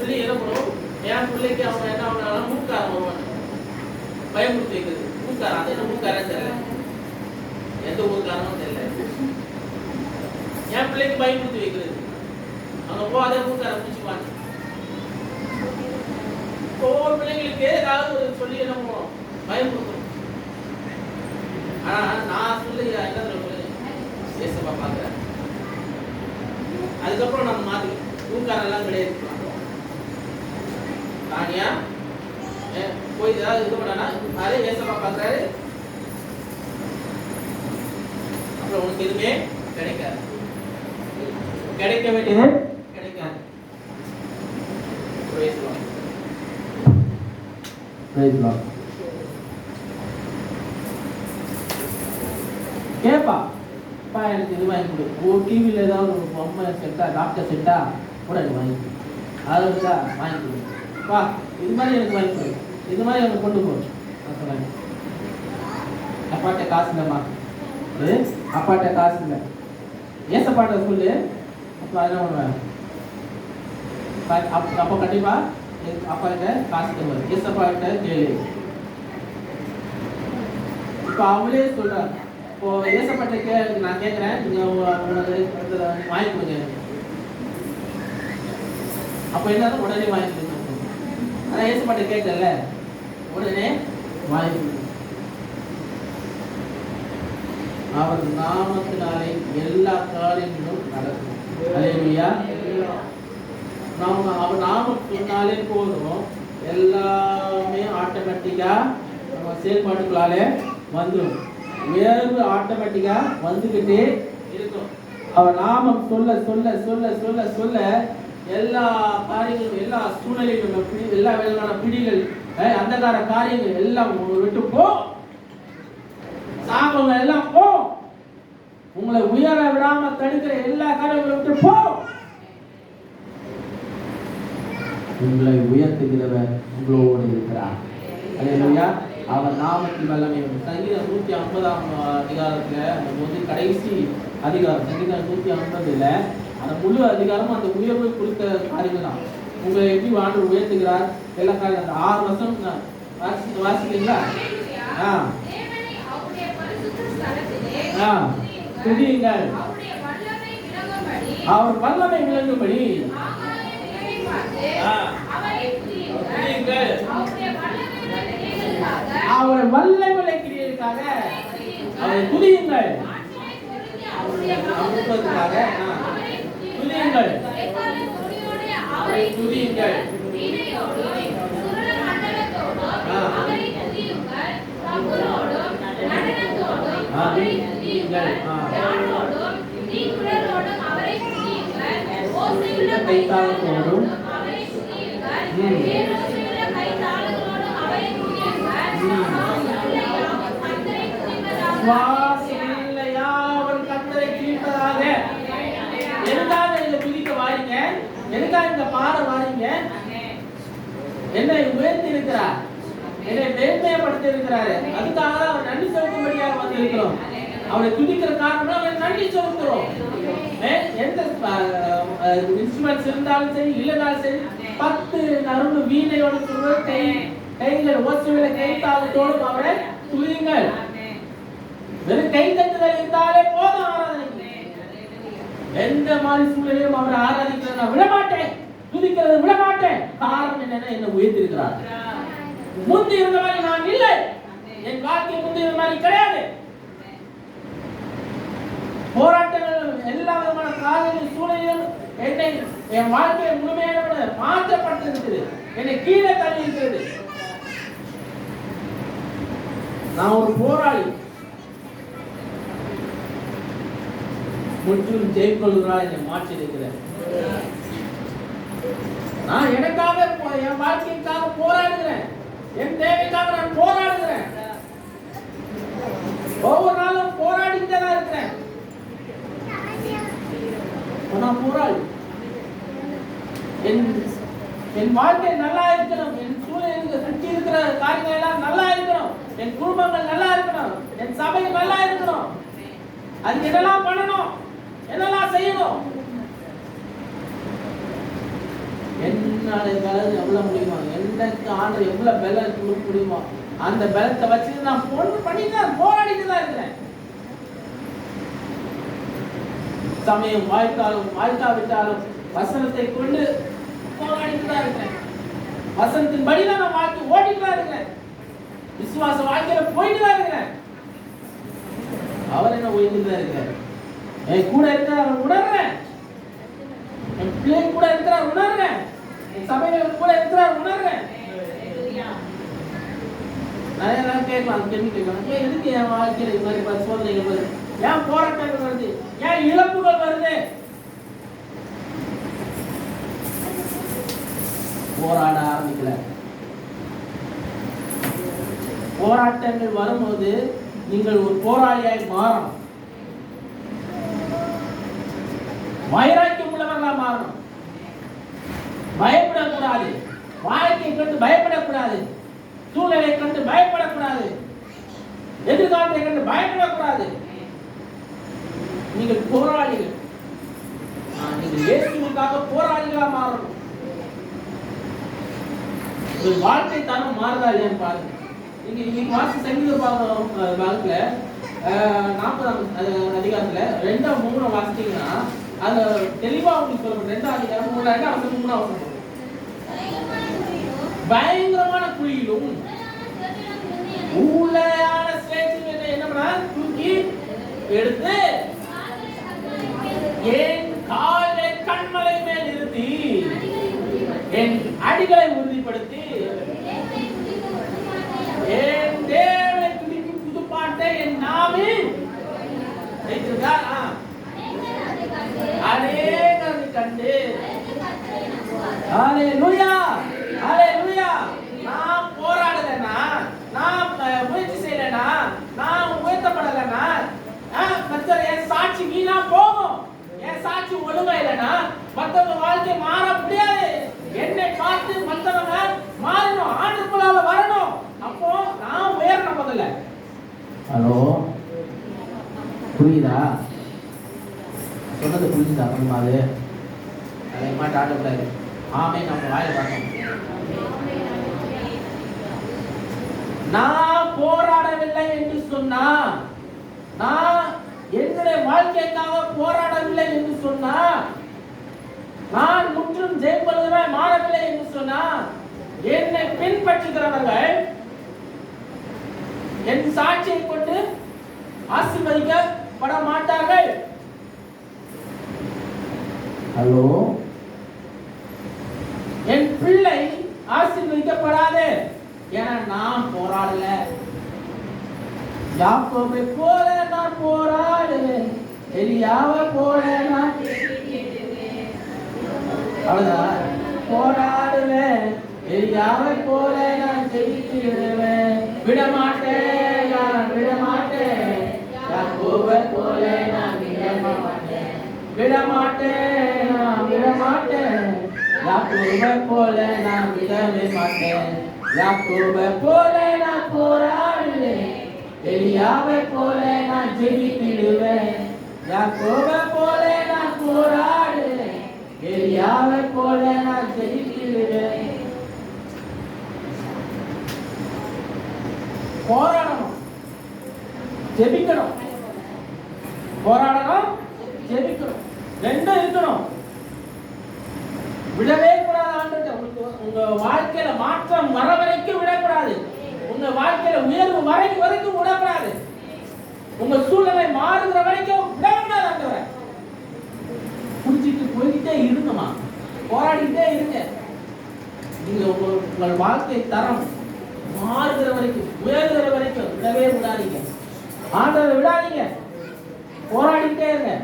சொல்லி என்ன பண்ணுவோம்? என் பிள்ளைக்கு அவங்க என்ன பண்ணாலும் மூக்காரம் வருவாங்க, பயமுறுத்தி வைக்கிறது. மூக்காரம், அது என்ன மூக்காரம் தெரியல, எந்த ஊருக்காரனும் தெரியல. என் பிள்ளைக்கு பயமுறுத்தி வைக்கிறது, அவங்க போகாத மூக்காரம் பூச்சிப்பாங்க. ஒவ்வொரு பிள்ளைங்களுக்கு ஏதாவது ஒரு சொல்லி என்ன பண்ணுவோம்? பயமுறுத்தும். ஆனா நான் சொல்லி என்ன ஏசப்பா பாக்குறேன். அதுக்கப்புறம் நம்ம மாத்தி ஊக்காரம் எல்லாம் கிடையாது. தானியா போய் ஏதாவது இது பண்ணா அதே ஏசப்பா பாக்குறாரு, அப்புறம் உனக்கு எதுவுமே கிடைக்காது, கிடைக்க வேண்டியது கிடைக்காது. கேப்பா, அப்பா எனக்கு இது வாங்கி கொடு. ஒரு டிவியில் ஏதாவது ஒரு பொம்மை செட்டா, டாக்டர் செட்டா கூட எனக்கு வாங்கி கொடு, அதை வச்சா வாங்கி கொடு. பா இது மாதிரி எனக்கு வாங்கி கொடு, இது மாதிரி எனக்கு கொண்டு போ. நான் சொன்னேன், அப்பாட்ட காசு இல்லைம்மா, அப்பாட்ட காசு இல்லை, ஏசப்பாட்ட சொல்லு. அப்போ என்ன பண்ணுவேன்? அப்போ கண்டிப்பா அப்பா கிட்ட காசு தருவார், ஏசப்பா கிட்ட கேளு. இப்போ அவங்களே சொல்றாங்க, இப்போ ஏசப்பட்ட நான் கேட்குறேன், நீங்க உனக்கு வாங்கி கொடுங்க. அப்போ என்ன உடனே வாங்கி கொடுங்க. ஆனா இயேசுமாட்ட கேட்டல உடனே வாய் அவர் நாமத்தினாலே எல்லா காரியங்களும் நடக்கும். அல்லேலூயா. நாம அவர் நாமம் சொன்னாலே போதும், எல்லாமே ஆட்டோமேட்டிக்கா நம்ம செயல்பாட்டுக்குள்ளாலே வந்துடும். உயர்வு ஆட்டோமேட்டிக்கா வந்துகிட்டே இருக்கும். அவர் நாமம் சொல்ல சொல்ல சொல்ல சொல்ல சொல்ல எல்லா காரியங்களும், எல்லா சூழ்நிலைகளும், எல்லா விதமான பிடிகள், அந்தகார காரியங்கள் எல்லாம் விட்டு போ, சாபங்கள் எல்லாம் போ, உங்களை உயர விடாம தடுக்கிற எல்லா காரியங்களும் விட்டு போ. உங்களை உயர்த்துகிறவர் உங்களோடு இருக்கிறார். அல்லேலூயா. அவர் நாமத்தின் வல்லமை. சங்கீதம் 150ஆம் அதிகாரத்துல அந்த போது கடைசி அதிகாரம் சங்கீதம் 150ல அந்த முழு அதிகாரம் அந்த உயர்வு கொடுத்த காரியங்கள் தான். உங்களை எப்படி ஆண்டவர் உயர்த்துகிறார் எல்லா காரியம். அந்த 6 வருஷம் வாசிக்கிறீங்களா? துதியுங்கள், அவர் வல்லமை விளங்கும்படி அவர் வல்லமை கிரியைக்காக அவரை துதியுங்கள், துதியுங்கள், அவரை துதியுங்கள். கைத்தாளத்தோடும் கத்தரை கீழ்ப்பதாக. எதுக்காக நீங்க துதிக்க வாரீங்க? எதுக்காக இந்த பாட வாரீங்க? என்னை உயர்த்தி இருக்கிறார், என்னை மேன்மையப்படுத்தி இருக்கிறாரு. அதுக்காக அவர் நன்றி செலுத்தும்படியாக வந்து இருக்கிறோம். அவரை துதிக்கிற காரணம் அவரை நன்றி செலுத்துறோம். எந்த இன்ஸ்ட்ருமெண்ட்ஸ் இருந்தாலும் சரி இல்லைனாலும் சரி 10 நறுமண வீணையோடு சொல்வது கைகள் ஓசையில கைத்தாளத்தோடும் அவரை துதியுங்கள். வெறும் கை தட்டுதல் இருந்தாலே போதும் ஆராதனைக்கு. எந்த மாதிரி சூழ்நிலையும் அவரை ஆராதிக்கிறத நான் விடமாட்டேன், துதிக்கிறத விடமாட்டேன். காரணம் என்னன்னா என்ன உயர்த்திருக்கிறார். முந்தி இருந்த மாதிரி நான் இல்லை, என் வாழ்க்கை முந்தி இருந்த மாதிரி கிடையாது. போராட்டங்கள் எல்லா விதமான காரியங்கள் சூழ்நிலையும் என்னை என் வாழ்க்கையை முழுமையாக மாற்றப்பட்டிருக்கிறது, என்னை கீழே தள்ளி இருக்கிறது. நான் ஒரு போராளி, முற்றிலும் ஜெயிக்கொள்கிறா என்னை மாற்றி இருக்கிறேன். நான் எனக்காக என் வாழ்க்கைக்காக போராடுகிறேன், என் தேவைக்காக நான் போராடுகிறேன். ஒவ்வொரு நாளும் போராடிட்டே தான் இருக்கிறேன். நான் போராளி. என் வாழ்க்கை நல்லா இருக்கணும், என் சூழ்நிலை சுற்றி இருக்கிற காரியங்கள் எல்லாம் நல்லா இருக்கணும், என் குடும்பங்கள் நல்லா இருக்கணும், என் சபை நல்லா இருக்கணும். அதுக்கு என்னெல்லாம் பண்ணணும், என்னெல்லாம் செய்யணும், என்னால எவ்வளவு முடியுமா, எனக்கு ஆண்டு எவ்வளவு பலம் கொடுக்க முடியுமா, அந்த பலத்தை வச்சு நான் பண்ணிட்டு போராடிட்டு தான் இருக்கிறேன். சமயம் வாழ்த்தாலும் வாழ்த்தாவிட்டாலும் வசனத்தை கொண்டு போராடிட்டு தான் இருக்கிறேன். வசனத்தின் படிதான் நான் வாழ்க்கை ஓடிட்டு தான் இருக்கிறேன். விசுவாச வாழ்க்கையில போயிட்டு தான் இருக்கிறேன். அவர் என்ன ஓய்ந்துட்டு தான் இருக்கிறார். என் கூட இருக்கிறார் உணர்றேன், என் பிள்ளை கூட இருக்கிறார் உணர்றேன், என் சபைகள் கூட இருக்கிறார் உணர்றேன். நிறைய நாள் கேட்கலாம், கேள்வி கேட்கலாம், எதுக்கு என் வாழ்க்கையில இது மாதிரி சோதனைகள் வருது, ஏன் போராட்டங்கள் வருது, ஏன் இழப்புகள் வருது? போராட ஆரம்பிக்கல. போராட்டங்கள் வரும்போது நீங்கள் ஒரு போராளியாய் மாறணும், வைராக்கியம் உள்ளவர்களா மாறணும். பயப்படக்கூடாது, வாழ்க்கையை கண்டு பயப்படக்கூடாது, சூழ்நிலை கண்டு பயப்படக்கூடாது, எதிர்காலத்தை கண்டு பயப்படக்கூடாது. நீங்கள் போராளிகள், நீங்கள் இயேசுவுக்காக போராளிகளா மாறணும். ஒரு வாழ்க்கை தரம் மாறுதா இல்லையான்னு பாருங்க. நீங்க வாசி சங்கீத பாகத்துல 40ஆம் அதிகாரத்துல 2, 3 வாசிச்சீங்கன்னா அது தெளிவா உங்களுக்கு சொல்லணும். 2ஆம் அதிகாரம் 2ஆம் வசனம் 3ஆம் வசனம் பயங்கரமான குழியிலும் ஊழையான ஸ்லேட்டில் என்ன பண்ணா தூக்கி எடுத்து என் காலை கண்மலை மேல் நிறுத்தி என் அடிகளை உறுதிப்படுத்தி என் தேவனை துதிக்கும் புதுப்பாட்டை என் நாவில் வைத்திருக்கார். அநேகரை கண்டு ஹல்லேலூயா ஹல்லேலூயா. நான் போராடலனா, நான் முயற்சி செய்யலனா, நான் உயர்த்தப்படலனா, மத்தவர் என் சாட்சி வீணா போகும். என் சாட்சி ஒழுங்கா இல்லைனா மத்தவங்க வாழ்க்கை மாற முடியாது. என்னை பார்த்து மத்தவங்க மாறணும், ஆண்டுக்குள்ளால வரணும். அப்போ நான் உயரணும் முதல்ல. ஹலோ, புரியுதா? சொன்னது புரிஞ்சுதா? பண்ணுமாது அதை மாட்ட ஆடக்கூடாது. ஆமே, நம்ம வாயில பார்க்கணும். நான் போராடவில்லை என்று சொன்னா, நான் என்னுடைய வாழ்க்கைக்காக போராடவில்லை என்று சொன்னா, நான் முற்றும் ஜெயிப்பவர்களாய் மாறவில்லை என்று சொன்னா, என்னை பின்பற்றுகிறவர்கள் என் சாட்சியை கொண்டு ஆசீர்வதிக்கப்பட மாட்டார்கள். ஹலோ, என் பிள்ளை ஆசீர்வதிக்கப்படாது. ஏன்னா நான் போராடல. யாக்கோபை போல நான் போராடுவேன், எலியாவை போல நான் அவ்வளவுதான் போராடுவேன், எலியாவை போல நான் ஜெயித்திடுவேன். விடமாட்டேன், நான் விடமாட்டேன், யாக்கோபை போல நான் விடமாட்டேன், விடமாட்டேன், நான் விடமாட்டேன், யாக்கோபை போல நான் விடவே மாட்டேன். யாக்கோபை போல நான் போராடுவேன், எலியாவை போல நான் ஜெயித்திடுவேன். யாக்கோபை போல நான் போராடுவேன், எலியாவை போல நான் ஜெயித்திடுவேன். போராடணும், ஜெபிக்கணும். போராடணும், ஜெபிக்கணும், ரெண்டும் இருக்கணும். விடவே கூடாது. ஆண்டவரே, உங்க வாழ்க்கையில மாற்றம் வர வரைக்கும் விடக்கூடாது. உங்க வாழ்க்கையில உயர்வு வரைக்கும் விடக்கூடாது. உங்க சூழ்நிலை மாறுகிற வரைக்கும் விடக்கூடாது. ஆண்டவரே, புரிஞ்சிட்டு போய்கிட்டே இருங்கம்மா, போராடிட்டே இருங்க. நீங்க உங்கள் வாழ்க்கை தரம் மாறுகிற வரைக்கும், உயர்கிற வரைக்கும் விடவே விடாதீங்க. ஆண்டவரை விடாதீங்க, போராடிட்டே இருங்க.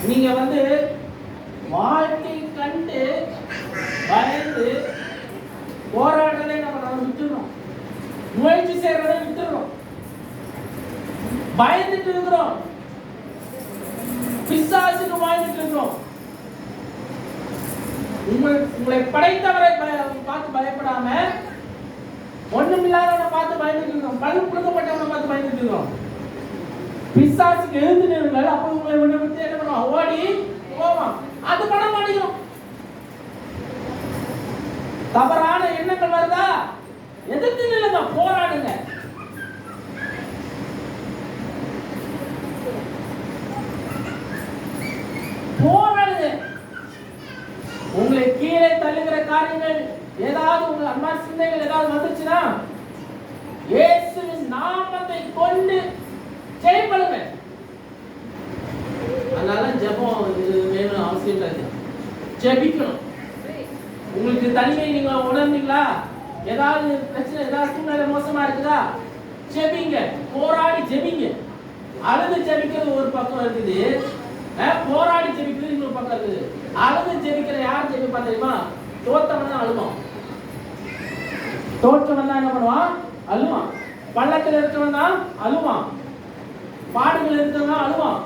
நீங்க வாழ்க்கை கண்டு பயந்து போராடுறதை நம்ம விட்டுறோம், முயற்சி செய்யறதை விட்டுறோம், பயந்துட்டு இருக்கிறோம், பிசாசுக்கு வாழ்ந்துட்டு இருக்கிறோம். உங்களை படைத்தவரை பார்த்து பயப்படாம ஒண்ணுமில்லாதவனை பார்த்து பயந்துட்டு இருக்கிறோம், பழு புழுக்கப்பட்டவனை பார்த்து பயந்துட்டு இருக்கிறோம். பிசாசுக்கு எழுந்து நிறுங்கள், அப்போ உங்களை ஒண்ணு விட்டு என்ன பண்ணுவோம், ஓடி போவான். அது பண்ண மாட்டேங்கிறோம். தவறான எண்ணங்கள் வருதா, எதிர்த்து நில்லுங்க, போராடுங்க. போராடுங்க. உங்களை கீழே தள்ளுகிற காரியங்கள் ஏதாவது உங்க அம்மா சிந்தைகள் ஏதாவது வந்துச்சுன்னா இயேசுவின் நாமத்தை கொண்டு ஜெயிப்படுங்க. அதனால ஜெபம் இது வேணும், அவசியம் இல்லை. ஜெபிக்கணும். உங்களுக்கு தனிமை நீங்க உணர்ந்தீங்களா, ஏதாவது பிரச்சனை, ஏதாவது சூழ்நிலை மோசமா இருக்குதா, ஜெபிங்க, போராடி ஜெபிங்க. அழுது ஜெபிக்கிறது ஒரு பக்கம் இருக்குது, போராடி ஜெபிக்கிறது இன்னொரு பக்கம் இருக்குது. அழுது ஜெபிக்கிற யார் ஜெபிப்பா தெரியுமா? தோத்தவன் தான் அழுவான். தோற்றவன் தான் என்ன பண்ணுவான்? அழுவான். பள்ளத்தில் இருக்கவன் தான் அழுவான், பாடுகள் இருக்கவன் அழுவான்.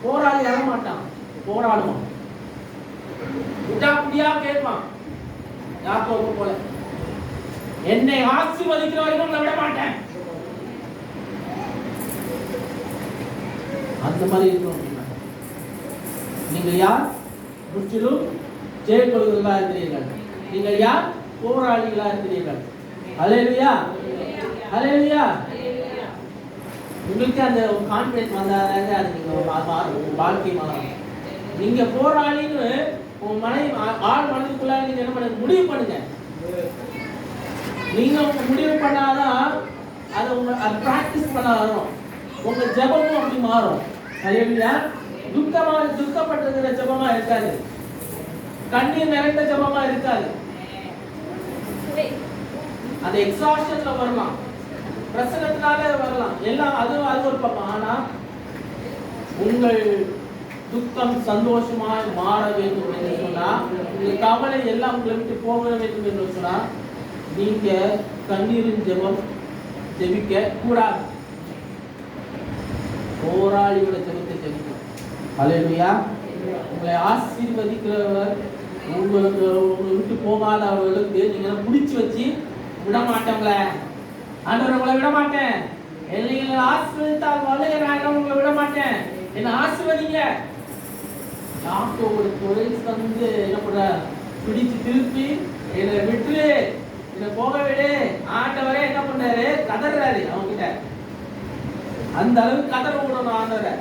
போராடி அழ மாட்டான், போராடுவான். விடாப்பிடியா கேட்பான். யாக்கோபு போல என்னை ஆசீர்வதிக்கிற வரைக்கும் விட மாட்டேன், அந்த மாதிரி இருக்கணும். நீங்கள் யார்? முற்றிலும் ஜெயக்கொள்கிறதா இருக்கிறீர்கள். நீங்கள் யார்? போராளிகளா இருக்கிறீர்கள். ஹல்லேலூயா, ஹல்லேலூயா. உங்களுக்கு அந்த கான்ஃபிடன்ஸ் வந்தாதாங்க அது நீங்க வாழ்க்கை மாறும். நீங்க போராளின்னு உங்க மனைவி ஆள் மனதுக்குள்ள நீங்க என்ன பண்ணுங்க, முடிவு பண்ணுங்க. நீங்க உங்க முடிவு பண்ணாதான் அதை உங்க பிராக்டிஸ் பண்ண வரும். உங்க ஜெபமும் அப்படி மாறும். ஹல்லேலூயா. துக்கப்பட்டிருக்கிற ஜெபமா இருக்காது, கண்ணீர் நிறைந்த ஜெபமா இருக்காது. அது எக்ஸாஷன்ல வரலாம், பிரசனத்தினால வரலாம், எல்லாம் அது ஒரு பக்கம். ஆனா உங்கள் துக்கம் சந்தோஷமாய் மாற வேண்டும் என்று சொன்னா, உங்க கவலை எல்லாம் உங்களை விட்டு போக வேண்டும் என்று சொன்னா, நீங்க கண்ணீரின் ஜெபம் ஜெபிக்க கூடாது. போராளியோட ஜெபத்தை ஜெபிக்கணும். ஹல்லேலூயா. உங்களை ஆசீர்வதிக்கிறவர் உங்களுக்கு விட்டு போகாதவர்களுக்கு நீங்க பிடிச்சு வச்சு விட மாட்டோங்களே. ஆண்டவர் உங்களை விட மாட்டேன், என்னை ஆசீர்வதித்தால் நான் உங்களை விட மாட்டேன், என்ன ஆசீர்வதிங்க. யாக்கோபோட துறை தந்து என்ன பண்ற, பிடிச்சு திருப்பி என்னை விட்டு என்னை போக விடு. ஆண்டவரே என்ன பண்றாரு, கதறாரு அவங்க கிட்ட. அந்த அளவுக்கு கதற விடணும் ஆண்டவரை.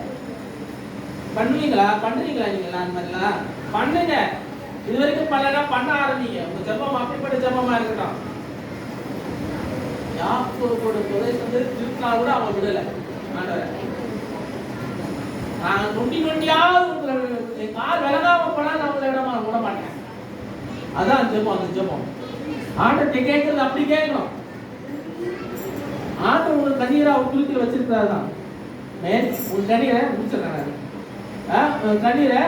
பண்ணுவீங்களா? பண்றீங்களா? நீங்களா அந்த மாதிரிலாம் பண்ணுங்க. இது வரைக்கும் பண்ணலன்னா பண்ண ஆரம்பிங்க. உங்க ஜெபம் அப்படிப்பட்ட ஜெபமா இருக்கட்டும். யாக்கோபோட துறை தந்து திருப்பினா கூட அவங்க விடல ஆண்டவரை. நான் நொண்டியாவது உங்களை கால் விலகாம போனா நான் உங்களை விட மாட்டேன். அதான் ஜெபம். அந்த ஜெபம் ஆண்டவர்கிட்ட கேட்கறது அப்படி கேட்கணும். ஆண்டவர் உங்களுக்கு கண்ணீரா துருத்தில வச்சிருக்கிறாரு தான். உங்க கண்ணீரை முடிச்சிடறாரு, கண்ணீரை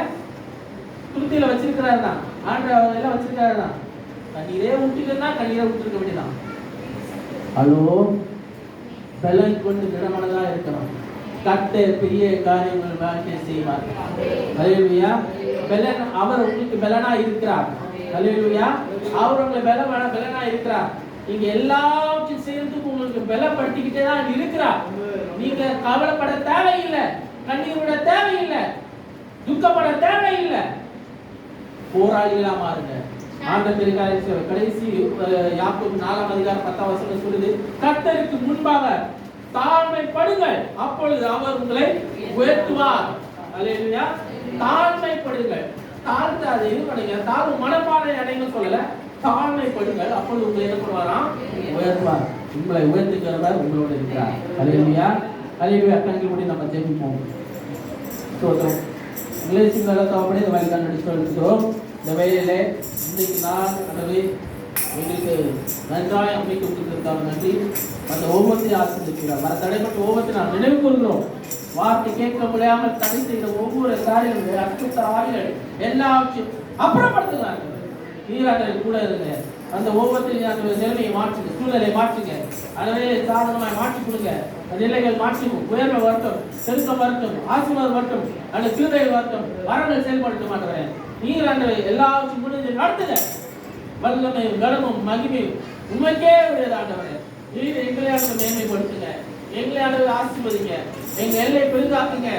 துருத்தில வச்சிருக்கிறாரு தான். ஆண்டவர் எல்லாம் வச்சிருக்காரு தான். கண்ணீரே விட்டுக்குன்னா கண்ணீரை விட்டுருக்க வேண்டியதான். ஹலோ, பலன் கொண்டு திடமனதா இருக்கணும். கர்த்தர் பெரிய காரியங்கள் வாழ்க்கை செய்வார். ஹல்லேலூயா. பலன் அவர் உங்களுக்கு பலனா இருக்கிறார். ஹல்லேலூயா. அவர் உங்களுக்கு பலனா இருக்கிறார். நீங்க எல்லாவற்றையும் செய்யறதுக்கு உங்களுக்கு பலப்படுத்திக்கிட்டே தான் இருக்கிறார். நீங்க கவலைப்பட தேவையில்லை, கண்ணீர் விட தேவையில்லை, துக்கப்பட தேவையில்லை. போராளிகளா மாறுங்க. ஆண்டவர் கடைசி யாக்கோபு 4ஆம் அதிகாரம் 10ஆம் வசனம் சொல்லுது, கர்த்தருக்கு முன்பாக தாழ்மைப்படுங்கள், அப்பொழுது அவர் உங்களை உயர்த்துவார். அல்லேலூயா. தாழ்மைப்படுங்கள். தாழ்த்தாது இது பண்ணுங்க, தாழ்வு மனப்பாறை அடைங்க சொல்லல, தாழ்மைப்படுங்கள், அப்பொழுது உங்களை என்ன பண்ணுவாராம், உயர்த்துவார். உங்களை உயர்த்துகிறவர் உங்களோட இருக்கிறார். அல்லேலூயா. அல்லேலூயா. கண்கள் மூடி நம்ம ஜெபிப்போம். ஸ்தோத்திரம். இங்கிலீஷ் வேலைத்தாவப்படி இந்த வேலைக்கான நடிச்சுக்கிறோம். இந்த வேலையில இன்னைக்கு நான் கடவுளே எங்களுக்கு நன்றாய் அமைக்க கொடுத்திருக்காங்க. நன்றி. அந்த ஒவ்வொருத்தையும் ஆசிர்வதிக்கிறார். வர தடைப்பட்ட ஒவ்வொருத்தையும் நான் நினைவு கூறுகிறோம். வார்த்தை கேட்க முடியாமல் தடை செய்த ஒவ்வொரு காரியங்களும் அற்புத ஆவிகள் எல்லாவற்றையும் அப்புறப்படுத்துகிறாங்க. நீராட்டல் கூட இருங்க. அந்த ஒவ்வொருத்தையும் அந்த நிலைமையை மாற்றுங்க, சூழ்நிலையை மாற்றுங்க, அதவே சாதகமாய் மாற்றி கொடுங்க. நிலைகள் மாற்றணும், உயர்வை வரட்டும், செலுத்தம் வரட்டும், ஆசீர்வாதம் வரட்டும், அந்த கிருபைகள் வரட்டும், வரங்கள் செயல்படுத்த மாட்டேன். நீர் அந்த எல்லாவற்றையும் முடிஞ்சு நடத்துங்க. வல்லமையும் கனமும் மகிமையும் உண்மைக்கே உடையதாண்டவரே. நீர் எங்களை மேன்மைப்படுத்துங்க, எங்களை அளவில் ஆசீர்வதிங்க, எங்க எல்லை பெரிதாக்குங்க.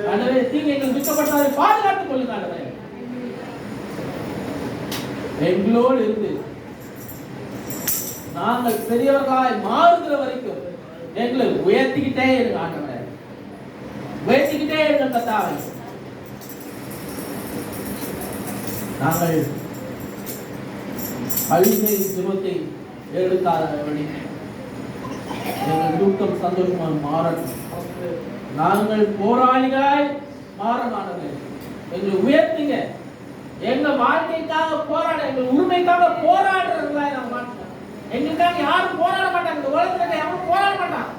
ஆண்டவரே, தீங்கு எங்கள் துக்கப்பட்டாரை பாதுகாத்துக் கொள்ளுங்க. ஆண்டவரே, எங்களோடு இருந்து நாங்கள் பெரியவர்களாய் மாறுகிற வரைக்கும் எங்களை உயர்த்திக்கிட்டே இருங்க. ஆண்டவரே, உயர்த்திக்கிட்டே இருங்க கர்த்தாவே. நாங்கள் அழிமை ஜெபத்தை எடுக்காதபடி எங்கள் துக்கம் சந்தோஷமாக மாறட்டும். நாங்கள் போராளிகளாய் மாறமானது எங்களை உயர்த்துங்க. எங்க வாழ்க்கைக்காக போராட, எங்கள் உரிமைக்காக போராடுறவர்களாய் நாங்கள் மாற்றோம். எங்களுக்காக யாரும் போராட மாட்டாங்க. இந்த உலகத்துல யாரும் போராட மாட்டாங்க.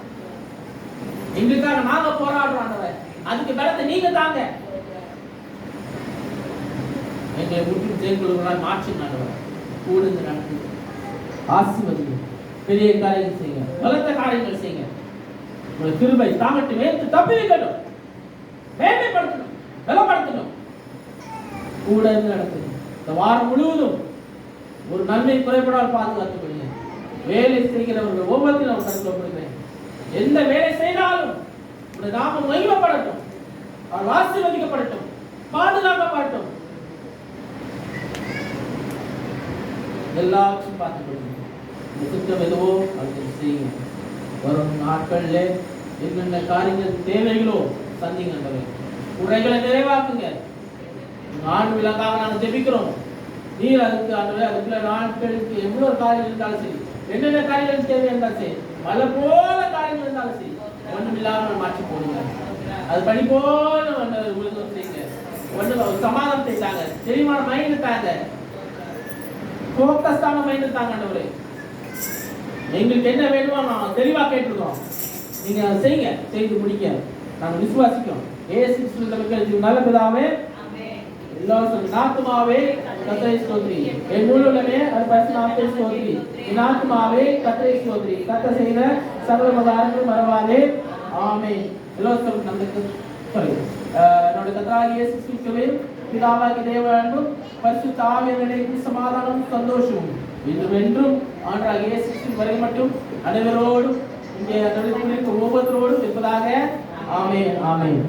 எங்களுக்காக நாங்க போராடுறோம். அதுக்கு பலத்தை நீங்க தாங்க. எங்களை முற்றிலும் செயல்படுவர்களாய் மாற்றினாங்க. கூடுங்க, நடந்து ஆசீர்வதிங்க, பெரிய காரியங்கள் செய்யுங்க, பலத்த காரியங்கள் செய்யுங்க. உங்கள் கிருபை தாங்கட்டும், வேற்று தப்பி வைக்கட்டும், மேன்மைப்படுத்தணும், பலப்படுத்தணும், கூட இருந்து நடத்துங்க. இந்த வாரம் முழுவதும் ஒரு நன்மை குறைபடால் பாதுகாத்துக் கொள்ளுங்க. வேலை செய்கிறவர்கள் ஒவ்வொருத்தையும் நான் கருத்துப்படுகிறேன். எந்த வேலை செய்தாலும் உடைய நாமம் மகிமைப்படட்டும், அவர் ஆசீர்வதிக்கப்படட்டும், பாதுகாக்கப்படட்டும். எல்லாத்தையும் பார்த்துக் கொள்ளுங்க. இந்த திட்டம் எதுவோ அதை செய்யுங்க. வரும் நாட்கள்ல என்னென்ன காரியங்கள் தேவைகளோ சந்திங்க, குறைகளை நிறைவாக்குங்க. ஆண்டு விழாக்காக நாங்கள் ஜெபிக்கிறோம். நீர் அதுக்கு அதுக்குள்ள நாட்களுக்கு எவ்வளவு காரியங்கள் இருந்தாலும் சரி, என்னென்ன காரியங்கள் தேவை இருந்தாலும் சரி, மழை போல காரியங்கள் இருந்தாலும் சரி, ஒன்றும் இல்லாமல் மாற்றி போடுங்க. அது படி போல ஒன்று செய்யுங்க. ஒன்று சமாதானத்தை தாங்க, தெளிவான மைண்ட் தாங்க, போக்கஸ்டான மைண்ட் தாங்க. ஆண்டவரே, எங்களுக்கு என்ன வேணுமோ நான் தெளிவா கேட்டுருக்கோம். நீங்க செய்யுங்க, செய்து முடிக்க நாங்கள் விசுவாசிக்கிறோம். ஏசு கிறிஸ்துவின் நல்ல பிதாவே, எல்லாரும் ஆத்துமாவே கர்த்தரை ஸ்தோத்திரி, என் முழுவதுமே அது பரிசுத்த நாமத்தை ஸ்தோத்திரி. என் ஆத்துமாவே கர்த்தரை ஸ்தோத்திரி, கர்த்தர் செய்த சகல உபகாரங்களும் மறவாதே. ஆமென். எல்லாரும் நமக்கு நம்முடைய கர்த்தராகிய இயேசு கிறிஸ்துவின் பிதாவாகிய தேவ அன்பும் பரிசுத்த ஆவியானவரின் சமாதானமும் சந்தோஷமும் இன்றும் என்றும் ஆண்டவராகிய இயேசு கிறிஸ்து வரை மட்டும் அனைவரோடும் இங்கே ஒவ்வொருத்தரோடும் இருப்பதாக. ஆமென். ஆமென்.